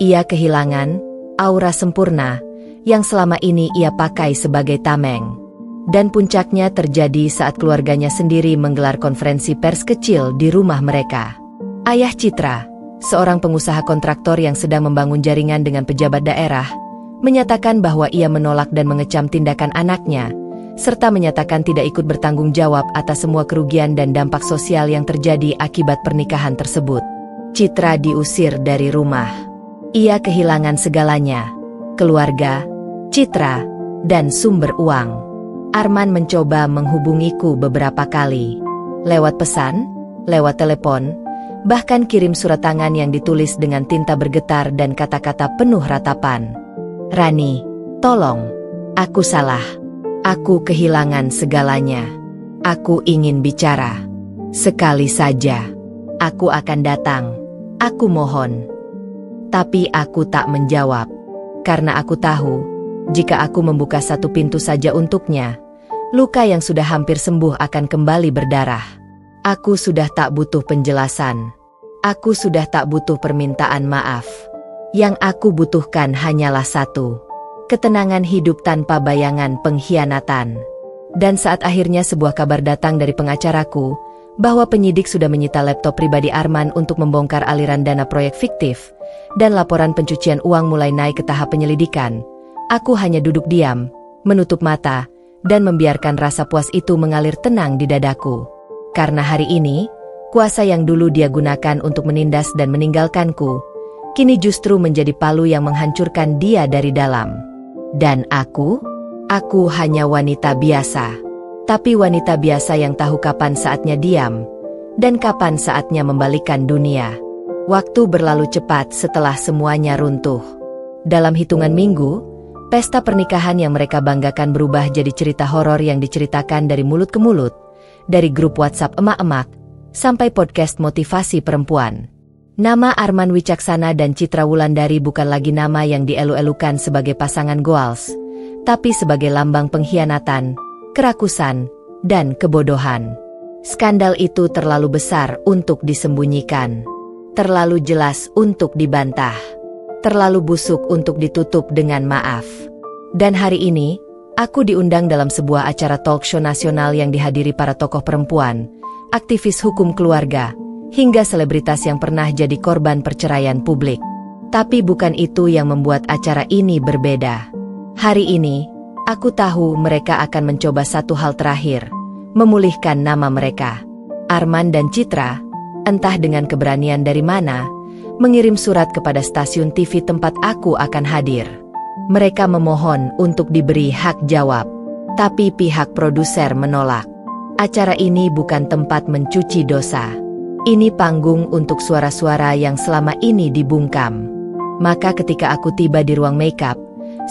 Ia kehilangan aura sempurna yang selama ini ia pakai sebagai tameng. Dan puncaknya terjadi saat keluarganya sendiri menggelar konferensi pers kecil di rumah mereka. Ayah Citra, seorang pengusaha kontraktor yang sedang membangun jaringan dengan pejabat daerah, menyatakan bahwa ia menolak dan mengecam tindakan anaknya, serta menyatakan tidak ikut bertanggung jawab atas semua kerugian dan dampak sosial yang terjadi akibat pernikahan tersebut. Citra diusir dari rumah. Ia kehilangan segalanya, keluarga, Citra, dan sumber uang. Arman mencoba menghubungiku beberapa kali. Lewat pesan, lewat telepon, bahkan kirim surat tangan yang ditulis dengan tinta bergetar dan kata-kata penuh ratapan. Rani, tolong, aku salah. Aku kehilangan segalanya. Aku ingin bicara. Sekali saja. Aku akan datang. Aku mohon. Tapi aku tak menjawab. Karena aku tahu, jika aku membuka satu pintu saja untuknya, luka yang sudah hampir sembuh akan kembali berdarah. Aku sudah tak butuh penjelasan. Aku sudah tak butuh permintaan maaf. Yang aku butuhkan hanyalah satu: ketenangan hidup tanpa bayangan pengkhianatan. Dan saat akhirnya sebuah kabar datang dari pengacaraku, bahwa penyidik sudah menyita laptop pribadi Arman untuk membongkar aliran dana proyek fiktif, dan laporan pencucian uang mulai naik ke tahap penyelidikan, aku hanya duduk diam, menutup mata, dan membiarkan rasa puas itu mengalir tenang di dadaku. Karena hari ini, kuasa yang dulu dia gunakan untuk menindas dan meninggalkanku, kini justru menjadi palu yang menghancurkan dia dari dalam. Dan aku hanya wanita biasa. Tapi wanita biasa yang tahu kapan saatnya diam, dan kapan saatnya membalikkan dunia. Waktu berlalu cepat setelah semuanya runtuh. Dalam hitungan minggu, Pesta pernikahan yang mereka banggakan berubah jadi cerita horor yang diceritakan dari mulut ke mulut, dari grup WhatsApp emak-emak, sampai podcast motivasi perempuan. Nama Arman Wicaksana dan Citra Wulandari bukan lagi nama yang dielu-elukan sebagai pasangan goals, tapi sebagai lambang pengkhianatan, kerakusan, dan kebodohan. Skandal itu terlalu besar untuk disembunyikan, terlalu jelas untuk dibantah, terlalu busuk untuk ditutup dengan maaf. Dan hari ini, aku diundang dalam sebuah acara talk show nasional yang dihadiri para tokoh perempuan, aktivis hukum keluarga, hingga selebritas yang pernah jadi korban perceraian publik. Tapi bukan itu yang membuat acara ini berbeda. Hari ini, aku tahu mereka akan mencoba satu hal terakhir, memulihkan nama mereka. Arman dan Citra, entah dengan keberanian dari mana, mengirim surat kepada stasiun TV tempat aku akan hadir. Mereka memohon untuk diberi hak jawab, tapi pihak produser menolak. Acara ini bukan tempat mencuci dosa. Ini panggung untuk suara-suara yang selama ini dibungkam. Maka ketika aku tiba di ruang makeup,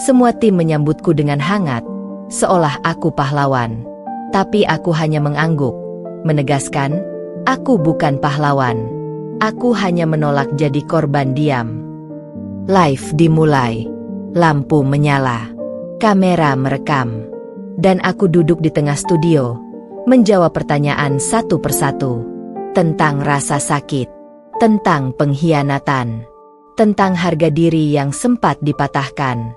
semua tim menyambutku dengan hangat, seolah aku pahlawan. Tapi aku hanya mengangguk, menegaskan, aku bukan pahlawan. Aku hanya menolak jadi korban diam. Live dimulai. Lampu menyala. Kamera merekam. Dan aku duduk di tengah studio, menjawab pertanyaan satu persatu. Tentang rasa sakit. Tentang pengkhianatan. Tentang harga diri yang sempat dipatahkan.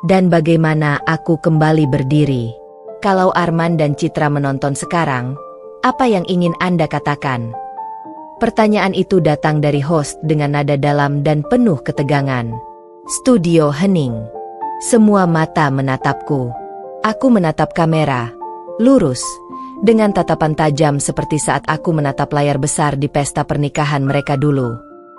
Dan bagaimana aku kembali berdiri. Kalau Arman dan Citra menonton sekarang, apa yang ingin Anda katakan? Pertanyaan itu datang dari host dengan nada dalam dan penuh ketegangan. Studio hening. Semua mata menatapku. Aku menatap kamera, lurus, dengan tatapan tajam seperti saat aku menatap layar besar di pesta pernikahan mereka dulu.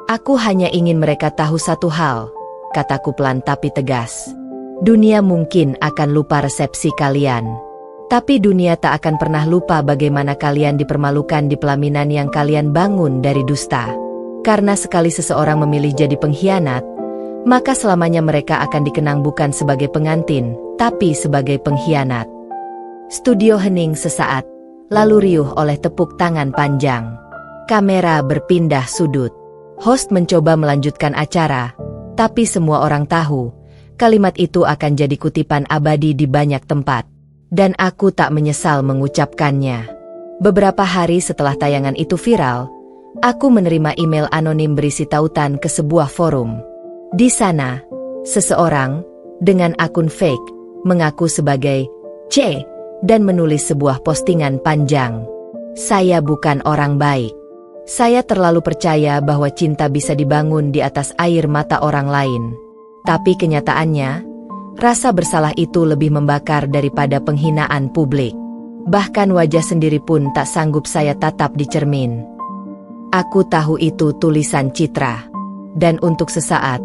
Aku hanya ingin mereka tahu satu hal, kataku pelan tapi tegas. Dunia mungkin akan lupa resepsi kalian. Tapi dunia tak akan pernah lupa bagaimana kalian dipermalukan di pelaminan yang kalian bangun dari dusta. Karena sekali seseorang memilih jadi pengkhianat, maka selamanya mereka akan dikenang bukan sebagai pengantin, tapi sebagai pengkhianat. Studio hening sesaat, lalu riuh oleh tepuk tangan panjang. Kamera berpindah sudut. Host mencoba melanjutkan acara, tapi semua orang tahu, kalimat itu akan jadi kutipan abadi di banyak tempat. Dan aku tak menyesal mengucapkannya. Beberapa hari setelah tayangan itu viral, aku menerima email anonim berisi tautan ke sebuah forum. Di sana, seseorang, dengan akun fake, mengaku sebagai C, dan menulis sebuah postingan panjang. Saya bukan orang baik. Saya terlalu percaya bahwa cinta bisa dibangun di atas air mata orang lain. Tapi kenyataannya, rasa bersalah itu lebih membakar daripada penghinaan publik. Bahkan wajah sendiri pun tak sanggup saya tatap di cermin. Aku tahu itu tulisan Citra. Dan untuk sesaat,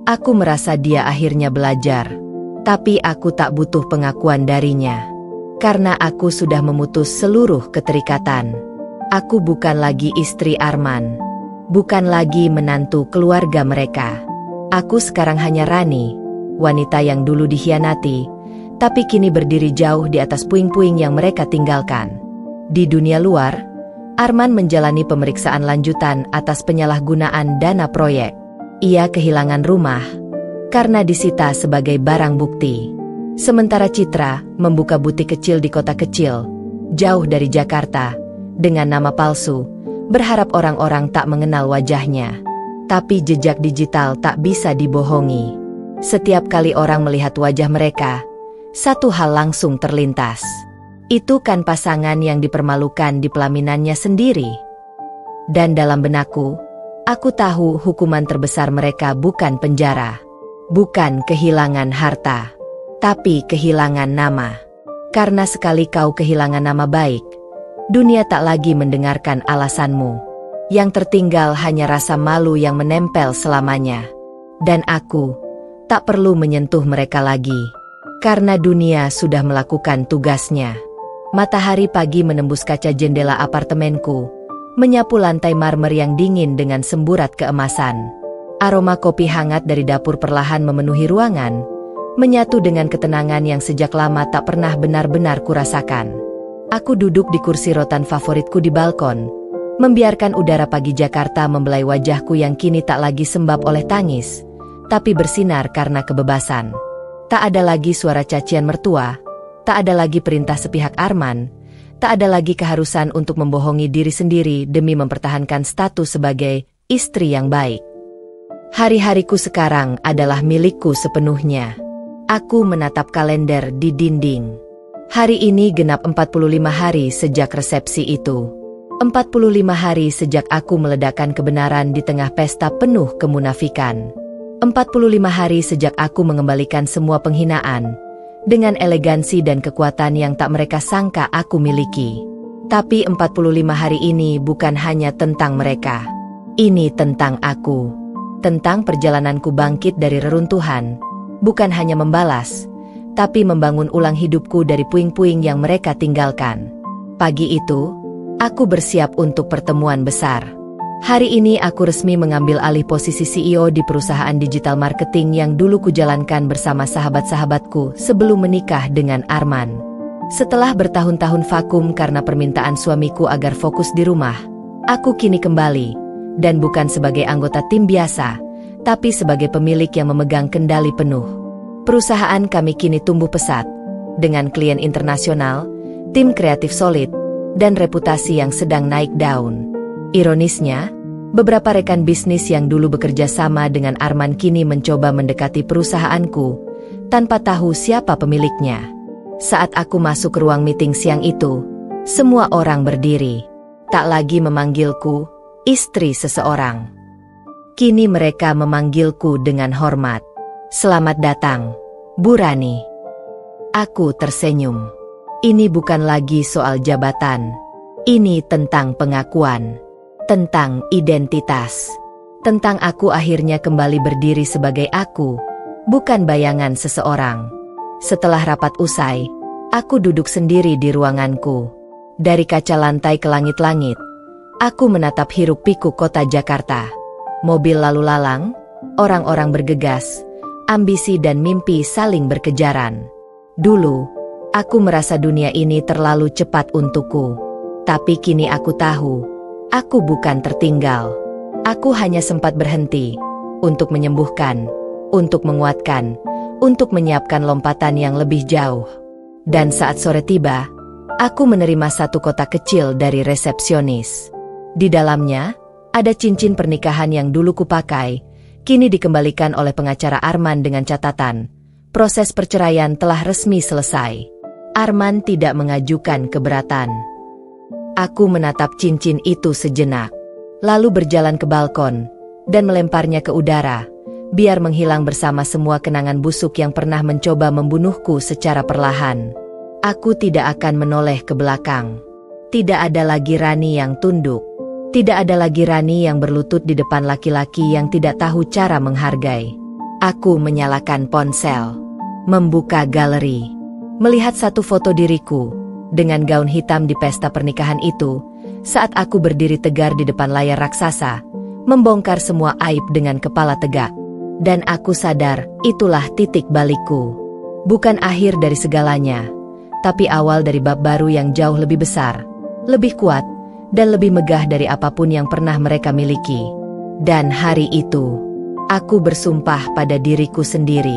aku merasa dia akhirnya belajar. Tapi aku tak butuh pengakuan darinya. Karena aku sudah memutus seluruh keterikatan. Aku bukan lagi istri Arman. Bukan lagi menantu keluarga mereka. Aku sekarang hanya Rani, wanita yang dulu dikhianati, tapi kini berdiri jauh di atas puing-puing yang mereka tinggalkan. Di dunia luar, Arman menjalani pemeriksaan lanjutan atas penyalahgunaan dana proyek. Ia kehilangan rumah, karena disita sebagai barang bukti. Sementara Citra membuka butik kecil di kota kecil, jauh dari Jakarta, dengan nama palsu, berharap orang-orang tak mengenal wajahnya. Tapi jejak digital tak bisa dibohongi. Setiap kali orang melihat wajah mereka, satu hal langsung terlintas. Itu kan pasangan yang dipermalukan di pelaminannya sendiri. Dan dalam benakku, aku tahu hukuman terbesar mereka bukan penjara. Bukan kehilangan harta, tapi kehilangan nama. Karena sekali kau kehilangan nama baik, dunia tak lagi mendengarkan alasanmu. Yang tertinggal hanya rasa malu yang menempel selamanya. Dan aku tak perlu menyentuh mereka lagi, karena dunia sudah melakukan tugasnya. Matahari pagi menembus kaca jendela apartemenku, menyapu lantai marmer yang dingin dengan semburat keemasan. Aroma kopi hangat dari dapur perlahan memenuhi ruangan, menyatu dengan ketenangan yang sejak lama tak pernah benar-benar kurasakan. Aku duduk di kursi rotan favoritku di balkon, membiarkan udara pagi Jakarta membelai wajahku yang kini tak lagi sembab oleh tangis, tapi bersinar karena kebebasan. Tak ada lagi suara cacian mertua, tak ada lagi perintah sepihak Arman, tak ada lagi keharusan untuk membohongi diri sendiri demi mempertahankan status sebagai istri yang baik. Hari-hariku sekarang adalah milikku sepenuhnya. Aku menatap kalender di dinding. Hari ini genap 45 hari sejak resepsi itu. 45 hari sejak aku meledakkan kebenaran di tengah pesta penuh kemunafikan. 45 hari sejak aku mengembalikan semua penghinaan, dengan elegansi dan kekuatan yang tak mereka sangka aku miliki. Tapi 45 hari ini bukan hanya tentang mereka. Ini tentang aku. Tentang perjalananku bangkit dari reruntuhan. Bukan hanya membalas, tapi membangun ulang hidupku dari puing-puing yang mereka tinggalkan. Pagi itu, aku bersiap untuk pertemuan besar. Hari ini aku resmi mengambil alih posisi CEO di perusahaan digital marketing yang dulu kujalankan bersama sahabat-sahabatku sebelum menikah dengan Arman. Setelah bertahun-tahun vakum karena permintaan suamiku agar fokus di rumah, aku kini kembali, dan bukan sebagai anggota tim biasa, tapi sebagai pemilik yang memegang kendali penuh. Perusahaan kami kini tumbuh pesat, dengan klien internasional, tim kreatif solid, dan reputasi yang sedang naik daun. Ironisnya, beberapa rekan bisnis yang dulu bekerja sama dengan Arman kini mencoba mendekati perusahaanku, tanpa tahu siapa pemiliknya. Saat aku masuk ke ruang meeting siang itu, semua orang berdiri, tak lagi memanggilku istri seseorang. Kini mereka memanggilku dengan hormat. Selamat datang, Bu Rani. Aku tersenyum. Ini bukan lagi soal jabatan. Ini tentang pengakuan. Tentang identitas. Tentang aku akhirnya kembali berdiri sebagai aku, bukan bayangan seseorang. Setelah rapat usai, aku duduk sendiri di ruanganku. Dari kaca lantai ke langit-langit, aku menatap hiruk-pikuk kota Jakarta. Mobil lalu lalang, orang-orang bergegas, ambisi dan mimpi saling berkejaran. Dulu, aku merasa dunia ini terlalu cepat untukku. Tapi kini aku tahu, aku bukan tertinggal. Aku hanya sempat berhenti, untuk menyembuhkan, untuk menguatkan, untuk menyiapkan lompatan yang lebih jauh. Dan saat sore tiba, aku menerima satu kotak kecil dari resepsionis. Di dalamnya, ada cincin pernikahan yang dulu kupakai, kini dikembalikan oleh pengacara Arman dengan catatan, proses perceraian telah resmi selesai. Arman tidak mengajukan keberatan. Aku menatap cincin itu sejenak, lalu berjalan ke balkon, dan melemparnya ke udara, biar menghilang bersama semua kenangan busuk yang pernah mencoba membunuhku secara perlahan. Aku tidak akan menoleh ke belakang. Tidak ada lagi Rani yang tunduk. Tidak ada lagi Rani yang berlutut di depan laki-laki yang tidak tahu cara menghargai. Aku menyalakan ponsel, membuka galeri, melihat satu foto diriku, dengan gaun hitam di pesta pernikahan itu, saat aku berdiri tegar di depan layar raksasa, membongkar semua aib dengan kepala tegak. Dan aku sadar, itulah titik balikku. Bukan akhir dari segalanya, tapi awal dari bab baru yang jauh lebih besar, lebih kuat, dan lebih megah dari apapun yang pernah mereka miliki. Dan hari itu, aku bersumpah pada diriku sendiri.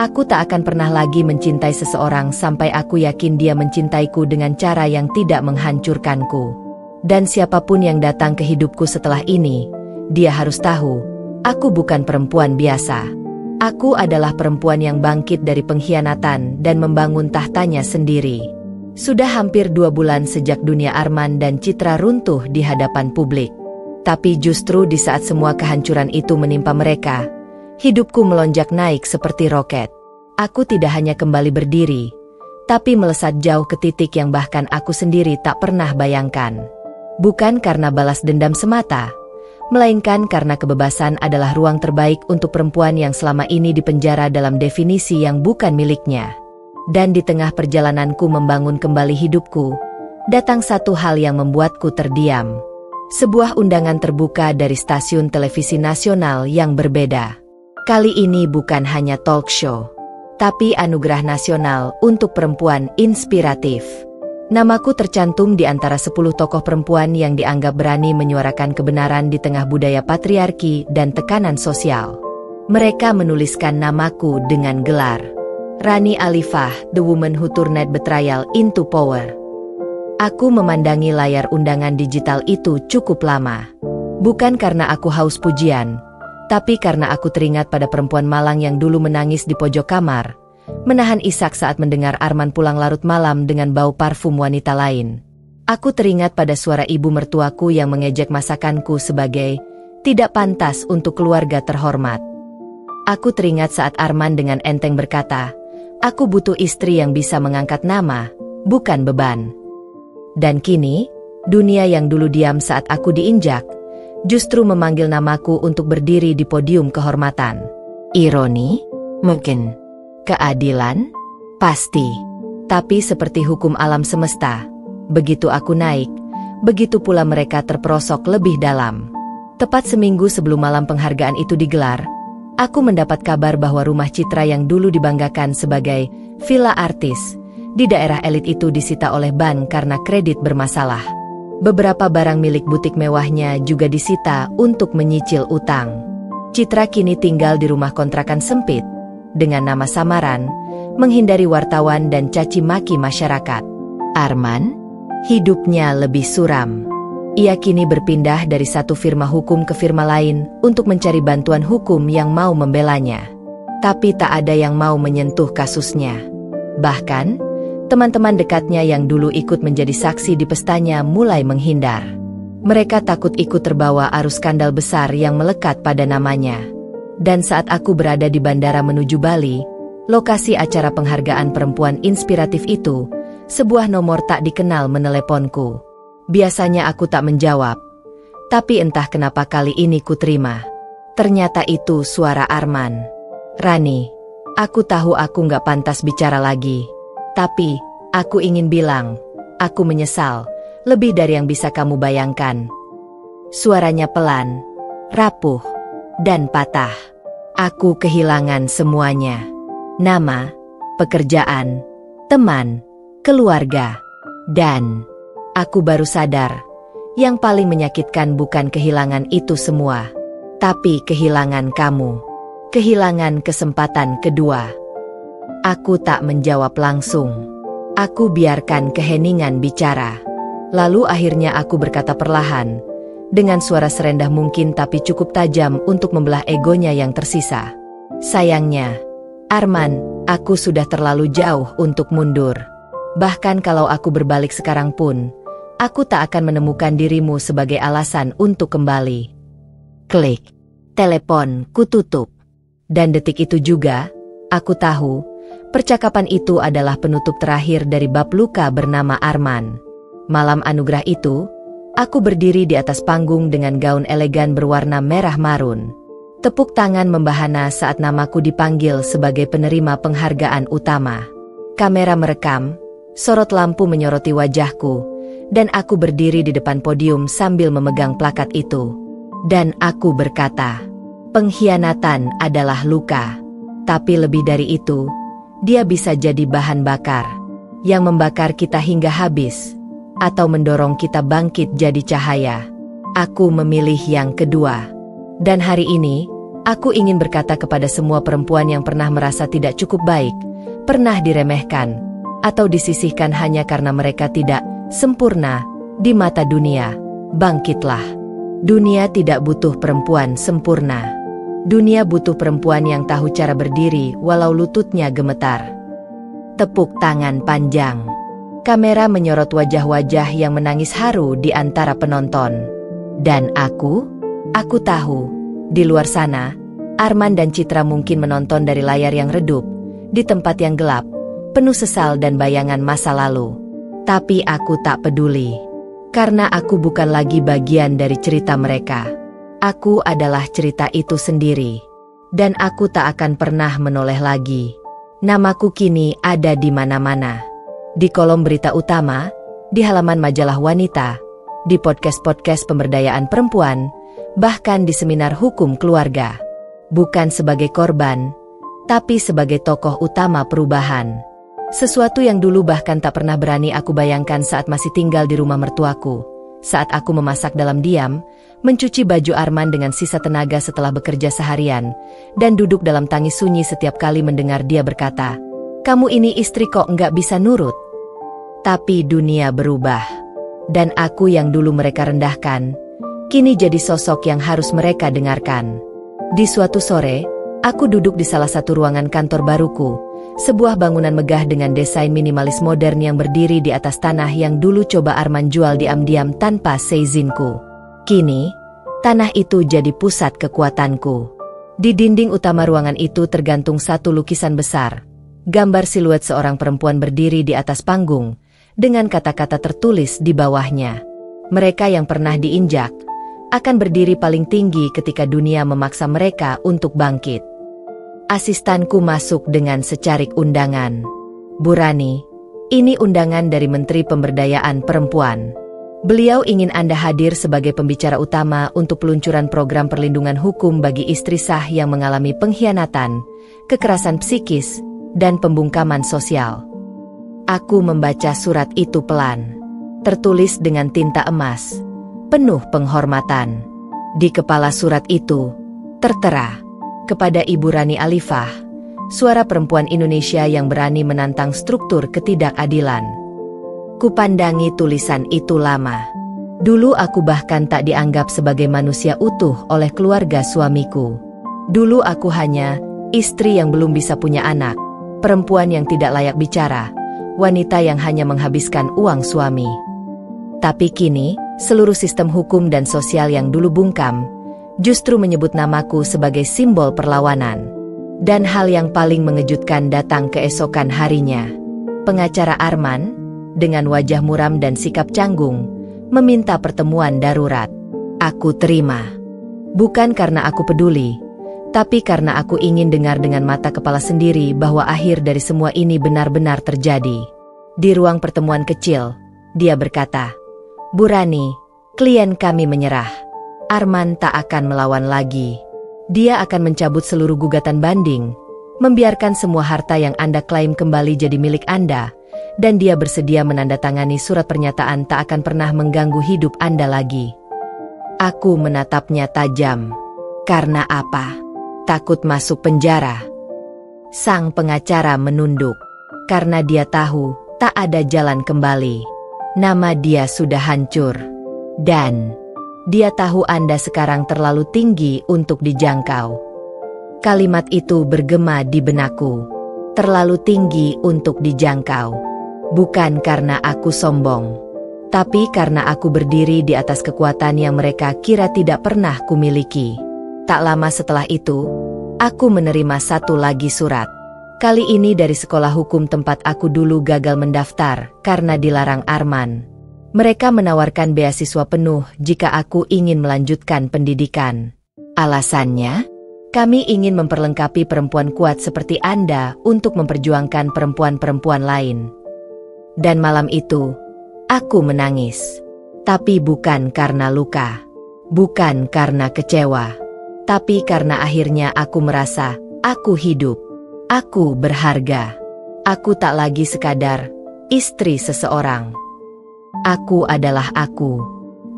Aku tak akan pernah lagi mencintai seseorang sampai aku yakin dia mencintaiku dengan cara yang tidak menghancurkanku. Dan siapapun yang datang ke hidupku setelah ini, dia harus tahu, aku bukan perempuan biasa. Aku adalah perempuan yang bangkit dari pengkhianatan dan membangun tahtanya sendiri. Sudah hampir 2 bulan sejak dunia Arman dan Citra runtuh di hadapan publik. Tapi justru di saat semua kehancuran itu menimpa mereka, hidupku melonjak naik seperti roket. Aku tidak hanya kembali berdiri, tapi melesat jauh ke titik yang bahkan aku sendiri tak pernah bayangkan. Bukan karena balas dendam semata, melainkan karena kebebasan adalah ruang terbaik untuk perempuan yang selama ini dipenjara dalam definisi yang bukan miliknya. Dan di tengah perjalananku membangun kembali hidupku, datang satu hal yang membuatku terdiam. Sebuah undangan terbuka dari stasiun televisi nasional yang berbeda. Kali ini bukan hanya talk show. tapi anugerah nasional untuk perempuan inspiratif. Namaku tercantum di antara 10 tokoh perempuan yang dianggap berani menyuarakan kebenaran di tengah budaya patriarki dan tekanan sosial. Mereka menuliskan namaku dengan gelar Rani Alifah, the woman who turned betrayal into power. Aku memandangi layar undangan digital itu cukup lama. Bukan karena aku haus pujian, tapi karena aku teringat pada perempuan malang yang dulu menangis di pojok kamar, menahan isak saat mendengar Arman pulang larut malam dengan bau parfum wanita lain. Aku teringat pada suara ibu mertuaku yang mengejek masakanku sebagai tidak pantas untuk keluarga terhormat. Aku teringat saat Arman dengan enteng berkata, "Aku butuh istri yang bisa mengangkat nama, bukan beban." Dan kini, dunia yang dulu diam saat aku diinjak, justru memanggil namaku untuk berdiri di podium kehormatan. Ironi? Mungkin. Keadilan? Pasti. Tapi seperti hukum alam semesta, begitu aku naik, begitu pula mereka terperosok lebih dalam. Tepat seminggu sebelum malam penghargaan itu digelar, aku mendapat kabar bahwa rumah Citra yang dulu dibanggakan sebagai villa artis di daerah elit itu disita oleh bank karena kredit bermasalah. Beberapa barang milik butik mewahnya juga disita untuk menyicil utang. Citra kini tinggal di rumah kontrakan sempit, dengan nama samaran, menghindari wartawan dan caci maki masyarakat. Arman, hidupnya lebih suram. Ia kini berpindah dari satu firma hukum ke firma lain untuk mencari bantuan hukum yang mau membelanya. Tapi tak ada yang mau menyentuh kasusnya. Bahkan, teman-teman dekatnya yang dulu ikut menjadi saksi di pestanya mulai menghindar. Mereka takut ikut terbawa arus skandal besar yang melekat pada namanya. Dan saat aku berada di bandara menuju Bali, lokasi acara penghargaan perempuan inspiratif itu, sebuah nomor tak dikenal meneleponku. Biasanya aku tak menjawab, tapi entah kenapa kali ini ku terima. Ternyata itu suara Arman. "Rani, aku tahu aku gak pantas bicara lagi. Tapi, aku ingin bilang, aku menyesal, lebih dari yang bisa kamu bayangkan." Suaranya pelan, rapuh, dan patah. Aku kehilangan semuanya. Nama, pekerjaan, teman, keluarga, dan aku baru sadar, yang paling menyakitkan bukan kehilangan itu semua, tapi kehilangan kamu. Kehilangan kesempatan kedua. Aku tak menjawab langsung. Aku biarkan keheningan bicara. Lalu akhirnya aku berkata perlahan, dengan suara serendah mungkin tapi cukup tajam untuk membelah egonya yang tersisa. "Sayangnya, Arman, aku sudah terlalu jauh untuk mundur. Bahkan kalau aku berbalik sekarang pun, aku tak akan menemukan dirimu sebagai alasan untuk kembali." Klik. Telepon ku tutup. Dan detik itu juga, aku tahu, percakapan itu adalah penutup terakhir dari bab luka bernama Arman. Malam anugerah itu, aku berdiri di atas panggung dengan gaun elegan berwarna merah marun. Tepuk tangan membahana saat namaku dipanggil sebagai penerima penghargaan utama. Kamera merekam, sorot lampu menyoroti wajahku, dan aku berdiri di depan podium sambil memegang plakat itu. Dan aku berkata, pengkhianatan adalah luka, tapi lebih dari itu, dia bisa jadi bahan bakar, yang membakar kita hingga habis, atau mendorong kita bangkit jadi cahaya. Aku memilih yang kedua. Dan hari ini, aku ingin berkata kepada semua perempuan yang pernah merasa tidak cukup baik, pernah diremehkan, atau disisihkan hanya karena mereka tidak sempurna di mata dunia, bangkitlah. Dunia tidak butuh perempuan sempurna. Dunia butuh perempuan yang tahu cara berdiri walau lututnya gemetar. Tepuk tangan panjang. Kamera menyorot wajah-wajah yang menangis haru di antara penonton. Dan aku tahu, di luar sana, Arman dan Citra mungkin menonton dari layar yang redup, di tempat yang gelap, penuh sesal dan bayangan masa lalu. Tapi aku tak peduli. Karena aku bukan lagi bagian dari cerita mereka. Aku adalah cerita itu sendiri. Dan aku tak akan pernah menoleh lagi. Namaku kini ada di mana-mana. Di kolom berita utama, di halaman majalah wanita, di podcast-podcast pemberdayaan perempuan, bahkan di seminar hukum keluarga. Bukan sebagai korban, tapi sebagai tokoh utama perubahan. Sesuatu yang dulu bahkan tak pernah berani aku bayangkan saat masih tinggal di rumah mertuaku. Saat aku memasak dalam diam, mencuci baju Arman dengan sisa tenaga setelah bekerja seharian, dan duduk dalam tangis sunyi setiap kali mendengar dia berkata, "Kamu ini istri kok nggak bisa nurut?" Tapi dunia berubah. Dan aku yang dulu mereka rendahkan, kini jadi sosok yang harus mereka dengarkan. Di suatu sore, aku duduk di salah satu ruangan kantor baruku, sebuah bangunan megah dengan desain minimalis modern yang berdiri di atas tanah yang dulu coba Arman jual diam-diam tanpa seizinku. Kini, tanah itu jadi pusat kekuatanku. Di dinding utama ruangan itu tergantung satu lukisan besar, gambar siluet seorang perempuan berdiri di atas panggung, dengan kata-kata tertulis di bawahnya. Mereka yang pernah diinjak akan berdiri paling tinggi ketika dunia memaksa mereka untuk bangkit. Asistanku masuk dengan secarik undangan. "Bu Rani, ini undangan dari Menteri Pemberdayaan Perempuan. Beliau ingin Anda hadir sebagai pembicara utama untuk peluncuran program perlindungan hukum bagi istri sah yang mengalami pengkhianatan, kekerasan psikis, dan pembungkaman sosial." Aku membaca surat itu pelan. Tertulis dengan tinta emas, penuh penghormatan. Di kepala surat itu tertera, "Kepada Ibu Rani Alifah, suara perempuan Indonesia yang berani menantang struktur ketidakadilan." Kupandangi tulisan itu lama. Dulu aku bahkan tak dianggap sebagai manusia utuh oleh keluarga suamiku. Dulu aku hanya istri yang belum bisa punya anak, perempuan yang tidak layak bicara, wanita yang hanya menghabiskan uang suami. Tapi kini, seluruh sistem hukum dan sosial yang dulu bungkam, justru menyebut namaku sebagai simbol perlawanan. Dan hal yang paling mengejutkan datang keesokan harinya. Pengacara Arman, dengan wajah muram dan sikap canggung, meminta pertemuan darurat. Aku terima. Bukan karena aku peduli, tapi karena aku ingin dengar dengan mata kepala sendiri bahwa akhir dari semua ini benar-benar terjadi. Di ruang pertemuan kecil, dia berkata, "Bu Rani, klien kami menyerah. Arman tak akan melawan lagi. Dia akan mencabut seluruh gugatan banding, membiarkan semua harta yang Anda klaim kembali jadi milik Anda, dan dia bersedia menandatangani surat pernyataan tak akan pernah mengganggu hidup Anda lagi." Aku menatapnya tajam. Karena apa? Takut masuk penjara? Sang pengacara menunduk. Karena dia tahu tak ada jalan kembali. Nama dia sudah hancur. Dan dia tahu Anda sekarang terlalu tinggi untuk dijangkau. Kalimat itu bergema di benakku. Terlalu tinggi untuk dijangkau. Bukan karena aku sombong, tapi karena aku berdiri di atas kekuatan yang mereka kira tidak pernah kumiliki. Tak lama setelah itu, aku menerima satu lagi surat. Kali ini dari sekolah hukum tempat aku dulu gagal mendaftar karena dilarang Arman. Mereka menawarkan beasiswa penuh jika aku ingin melanjutkan pendidikan. Alasannya, kami ingin memperlengkapi perempuan kuat seperti Anda untuk memperjuangkan perempuan-perempuan lain. Dan malam itu, aku menangis. Tapi bukan karena luka, bukan karena kecewa, tapi karena akhirnya aku merasa, aku hidup, aku berharga. Aku tak lagi sekadar istri seseorang. Aku adalah aku.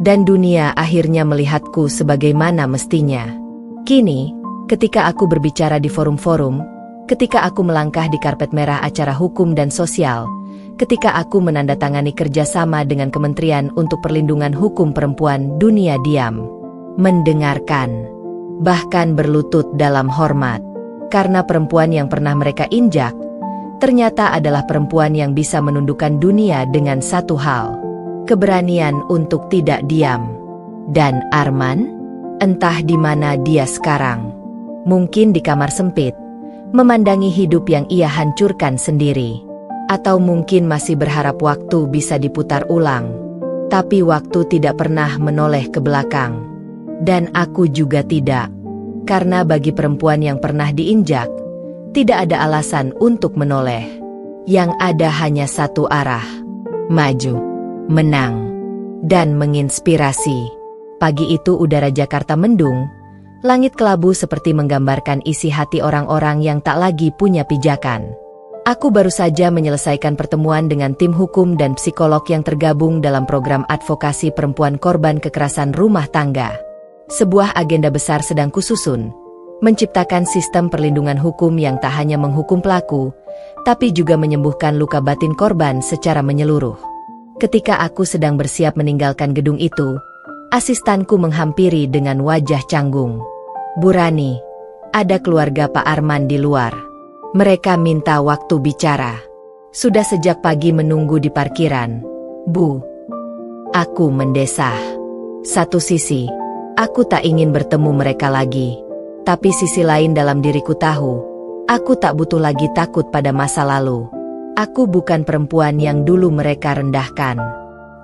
Dan dunia akhirnya melihatku sebagaimana mestinya. Kini, ketika aku berbicara di forum-forum, ketika aku melangkah di karpet merah acara hukum dan sosial, ketika aku menandatangani kerjasama dengan Kementerian untuk Perlindungan Hukum Perempuan, dunia diam, mendengarkan, bahkan berlutut dalam hormat. Karena perempuan yang pernah mereka injak, ternyata adalah perempuan yang bisa menundukkan dunia dengan satu hal: keberanian untuk tidak diam. Dan Arman, entah di mana dia sekarang. Mungkin di kamar sempit, memandangi hidup yang ia hancurkan sendiri. Atau mungkin masih berharap waktu bisa diputar ulang. Tapi waktu tidak pernah menoleh ke belakang. Dan aku juga tidak. Karena bagi perempuan yang pernah diinjak, tidak ada alasan untuk menoleh. Yang ada hanya satu arah: maju, menang, dan menginspirasi. Pagi itu udara Jakarta mendung, Langit kelabu seperti menggambarkan isi hati orang-orang yang tak lagi punya pijakan. Aku baru saja menyelesaikan pertemuan dengan tim hukum dan psikolog yang tergabung dalam program advokasi perempuan korban kekerasan rumah tangga. Sebuah agenda besar sedang kususun, menciptakan sistem perlindungan hukum yang tak hanya menghukum pelaku, tapi juga menyembuhkan luka batin korban secara menyeluruh. Ketika aku sedang bersiap meninggalkan gedung itu, asistanku menghampiri dengan wajah canggung. "Bu Rani, ada keluarga Pak Arman di luar. Mereka minta waktu bicara. Sudah sejak pagi menunggu di parkiran, Bu." Aku mendesah. Satu sisi, aku tak ingin bertemu mereka lagi. Tapi sisi lain dalam diriku tahu, aku tak butuh lagi takut pada masa lalu. Aku bukan perempuan yang dulu mereka rendahkan.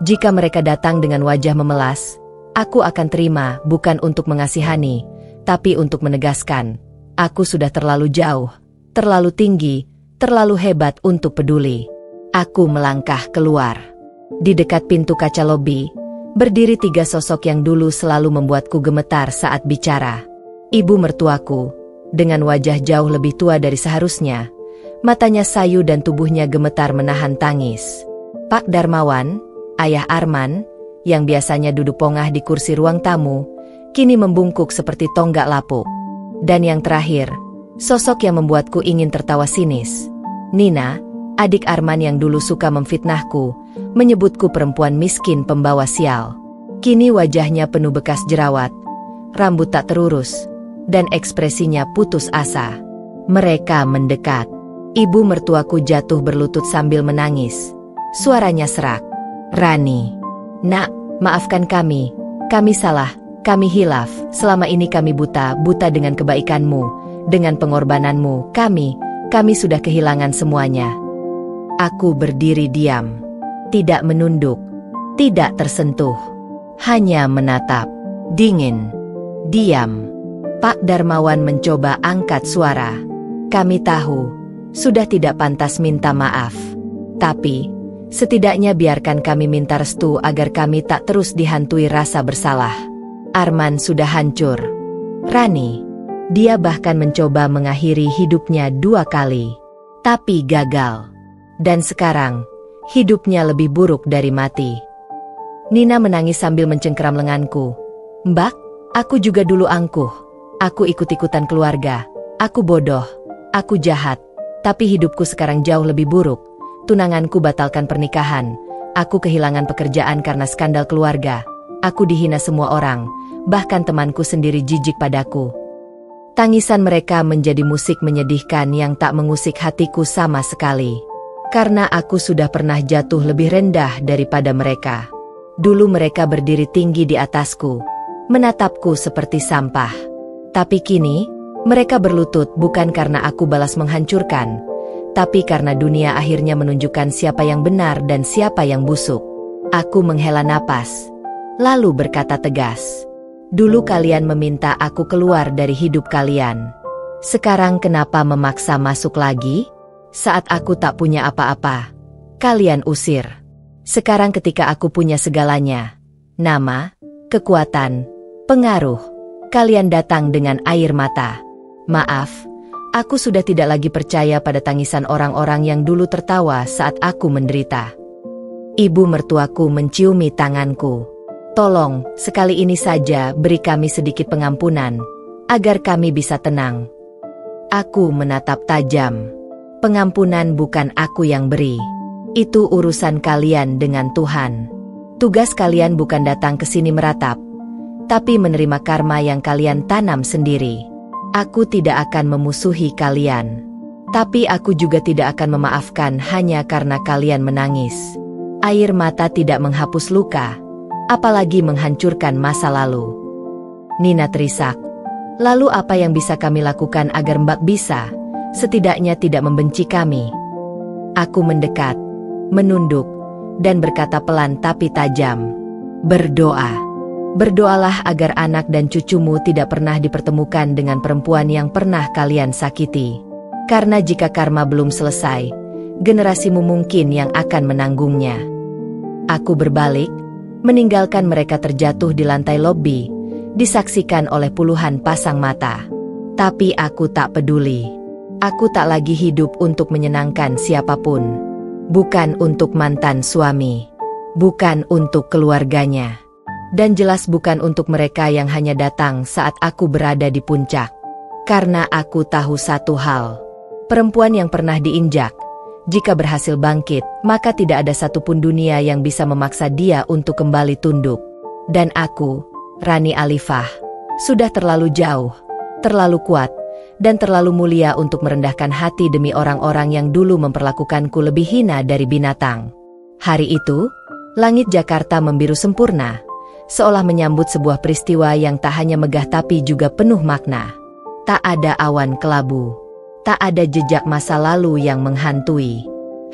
Jika mereka datang dengan wajah memelas, aku akan terima, bukan untuk mengasihani, tapi untuk menegaskan, aku sudah terlalu jauh, terlalu tinggi, terlalu hebat untuk peduli. Aku melangkah keluar. Di dekat pintu kaca lobi, berdiri 3 sosok yang dulu selalu membuatku gemetar saat bicara. Ibu mertuaku, dengan wajah jauh lebih tua dari seharusnya, matanya sayu dan tubuhnya gemetar menahan tangis. Pak Darmawan, ayah Arman, yang biasanya duduk pongah di kursi ruang tamu, kini membungkuk seperti tonggak lapuk. Dan yang terakhir, sosok yang membuatku ingin tertawa sinis. Nina, adik Arman yang dulu suka memfitnahku, menyebutku perempuan miskin pembawa sial. Kini wajahnya penuh bekas jerawat, rambut tak terurus, dan ekspresinya putus asa. Mereka mendekat. Ibu mertuaku jatuh berlutut sambil menangis. Suaranya serak. "Rani, Nak, maafkan kami salah, kami hilaf. Selama ini kami buta dengan kebaikanmu, dengan pengorbananmu, kami sudah kehilangan semuanya." Aku berdiri diam, tidak menunduk, tidak tersentuh, hanya menatap, dingin, diam. Pak Darmawan mencoba angkat suara. "Kami tahu, sudah tidak pantas minta maaf. Tapi, setidaknya biarkan kami minta restu agar kami tak terus dihantui rasa bersalah. Arman sudah hancur. Rani, dia bahkan mencoba mengakhiri hidupnya 2 kali. Tapi gagal. Dan sekarang, hidupnya lebih buruk dari mati." Nina menangis sambil mencengkeram lenganku. "Mbak, aku juga dulu angkuh. Aku ikut-ikutan keluarga. Aku bodoh. Aku jahat. Tapi hidupku sekarang jauh lebih buruk. Tunanganku batalkan pernikahan. Aku kehilangan pekerjaan karena skandal keluarga. Aku dihina semua orang. Bahkan temanku sendiri jijik padaku." Tangisan mereka menjadi musik menyedihkan yang tak mengusik hatiku sama sekali. Karena aku sudah pernah jatuh lebih rendah daripada mereka. Dulu mereka berdiri tinggi di atasku, menatapku seperti sampah. Tapi kini, mereka berlutut bukan karena aku balas menghancurkan, tapi karena dunia akhirnya menunjukkan siapa yang benar dan siapa yang busuk. Aku menghela napas, lalu berkata tegas, "Dulu kalian meminta aku keluar dari hidup kalian. Sekarang kenapa memaksa masuk lagi? Saat aku tak punya apa-apa, kalian usir. Sekarang ketika aku punya segalanya, nama, kekuatan, pengaruh, kalian datang dengan air mata. Maaf, aku sudah tidak lagi percaya pada tangisan orang-orang yang dulu tertawa saat aku menderita." Ibu mertuaku menciumi tanganku. "Tolong, sekali ini saja beri kami sedikit pengampunan, agar kami bisa tenang." Aku menatap tajam. "Pengampunan bukan aku yang beri. Itu urusan kalian dengan Tuhan. Tugas kalian bukan datang ke sini meratap, tapi menerima karma yang kalian tanam sendiri. Aku tidak akan memusuhi kalian. Tapi aku juga tidak akan memaafkan hanya karena kalian menangis. Air mata tidak menghapus luka, apalagi menghancurkan masa lalu." Nina terisak. "Lalu apa yang bisa kami lakukan agar Mbak bisa, setidaknya tidak membenci kami?" Aku mendekat, menunduk, dan berkata pelan tapi tajam, "Berdoa. Berdoalah agar anak dan cucumu tidak pernah dipertemukan dengan perempuan yang pernah kalian sakiti. Karena jika karma belum selesai, generasimu mungkin yang akan menanggungnya." Aku berbalik, meninggalkan mereka terjatuh di lantai lobi, disaksikan oleh puluhan pasang mata. Tapi aku tak peduli. Aku tak lagi hidup untuk menyenangkan siapapun. Bukan untuk mantan suami. Bukan untuk keluarganya. Dan jelas bukan untuk mereka yang hanya datang saat aku berada di puncak. Karena aku tahu satu hal. Perempuan yang pernah diinjak, jika berhasil bangkit, maka tidak ada satupun dunia yang bisa memaksa dia untuk kembali tunduk. Dan aku, Rani Alifah, sudah terlalu jauh, terlalu kuat, dan terlalu mulia untuk merendahkan hati demi orang-orang yang dulu memperlakukanku lebih hina dari binatang. Hari itu, langit Jakarta membiru sempurna, seolah menyambut sebuah peristiwa yang tak hanya megah tapi juga penuh makna. Tak ada awan kelabu. Tak ada jejak masa lalu yang menghantui.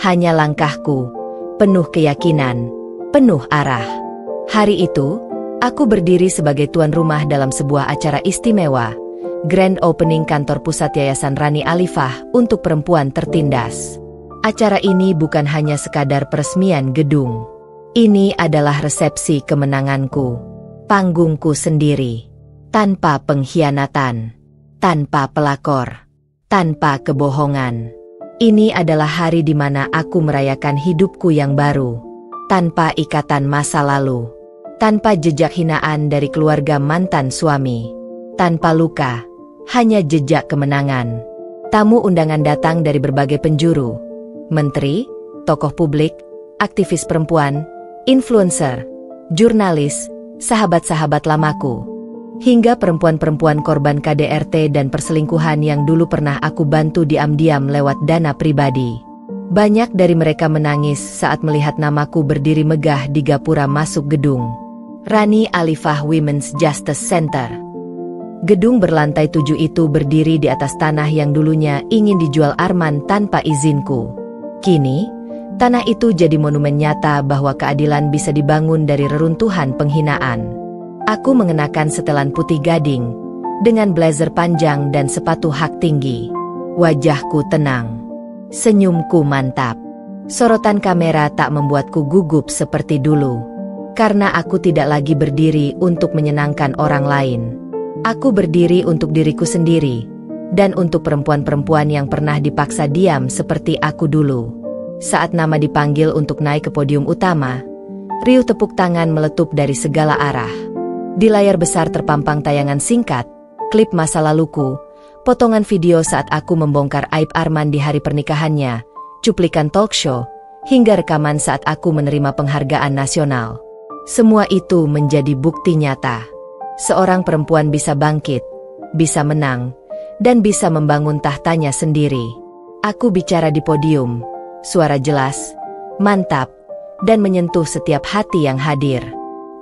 Hanya langkahku, penuh keyakinan, penuh arah. Hari itu, aku berdiri sebagai tuan rumah dalam sebuah acara istimewa, Grand Opening kantor pusat Yayasan Rani Alifah untuk perempuan tertindas. Acara ini bukan hanya sekadar peresmian gedung. Ini adalah resepsi kemenanganku, panggungku sendiri, tanpa pengkhianatan, tanpa pelakor. Tanpa kebohongan. Ini adalah hari di mana aku merayakan hidupku yang baru. Tanpa ikatan masa lalu. Tanpa jejak hinaan dari keluarga mantan suami. Tanpa luka. Hanya jejak kemenangan. Tamu undangan datang dari berbagai penjuru. Menteri, tokoh publik, aktivis perempuan, influencer, jurnalis, sahabat-sahabat lamaku. Hingga perempuan-perempuan korban KDRT dan perselingkuhan yang dulu pernah aku bantu diam-diam lewat dana pribadi. Banyak dari mereka menangis saat melihat namaku berdiri megah di gapura masuk gedung Rani Alifah Women's Justice Center. Gedung berlantai 7 itu berdiri di atas tanah yang dulunya ingin dijual Arman tanpa izinku. Kini, tanah itu jadi monumen nyata bahwa keadilan bisa dibangun dari reruntuhan penghinaan. Aku mengenakan setelan putih gading, dengan blazer panjang dan sepatu hak tinggi. Wajahku tenang. Senyumku mantap. Sorotan kamera tak membuatku gugup seperti dulu. Karena aku tidak lagi berdiri untuk menyenangkan orang lain. Aku berdiri untuk diriku sendiri, dan untuk perempuan-perempuan yang pernah dipaksa diam seperti aku dulu. Saat nama dipanggil untuk naik ke podium utama, riuh tepuk tangan meletup dari segala arah. Di layar besar terpampang tayangan singkat, klip masa laluku, potongan video saat aku membongkar aib Arman di hari pernikahannya, cuplikan talk show, hingga rekaman saat aku menerima penghargaan nasional. Semua itu menjadi bukti nyata. Seorang perempuan bisa bangkit, bisa menang, dan bisa membangun tahtanya sendiri. Aku bicara di podium, suara jelas, mantap, dan menyentuh setiap hati yang hadir.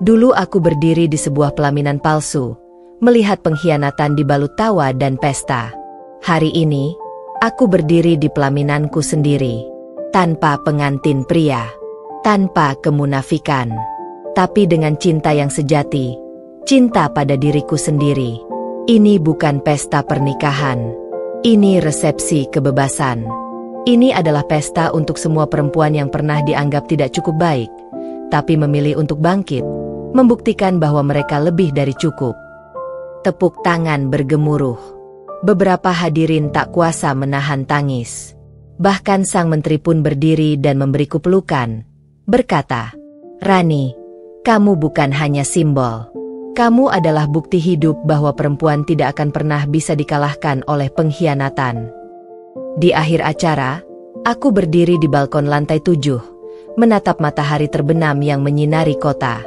Dulu aku berdiri di sebuah pelaminan palsu, melihat pengkhianatan dibalut tawa dan pesta. Hari ini, aku berdiri di pelaminanku sendiri, tanpa pengantin pria, tanpa kemunafikan, tapi dengan cinta yang sejati, cinta pada diriku sendiri. Ini bukan pesta pernikahan, ini resepsi kebebasan. Ini adalah pesta untuk semua perempuan yang pernah dianggap tidak cukup baik, tapi memilih untuk bangkit, membuktikan bahwa mereka lebih dari cukup. Tepuk tangan bergemuruh. Beberapa hadirin tak kuasa menahan tangis. Bahkan sang menteri pun berdiri dan memberiku pelukan, berkata, "Rani, kamu bukan hanya simbol. Kamu adalah bukti hidup bahwa perempuan tidak akan pernah bisa dikalahkan oleh pengkhianatan." Di akhir acara, aku berdiri di balkon lantai 7, menatap matahari terbenam yang menyinari kota.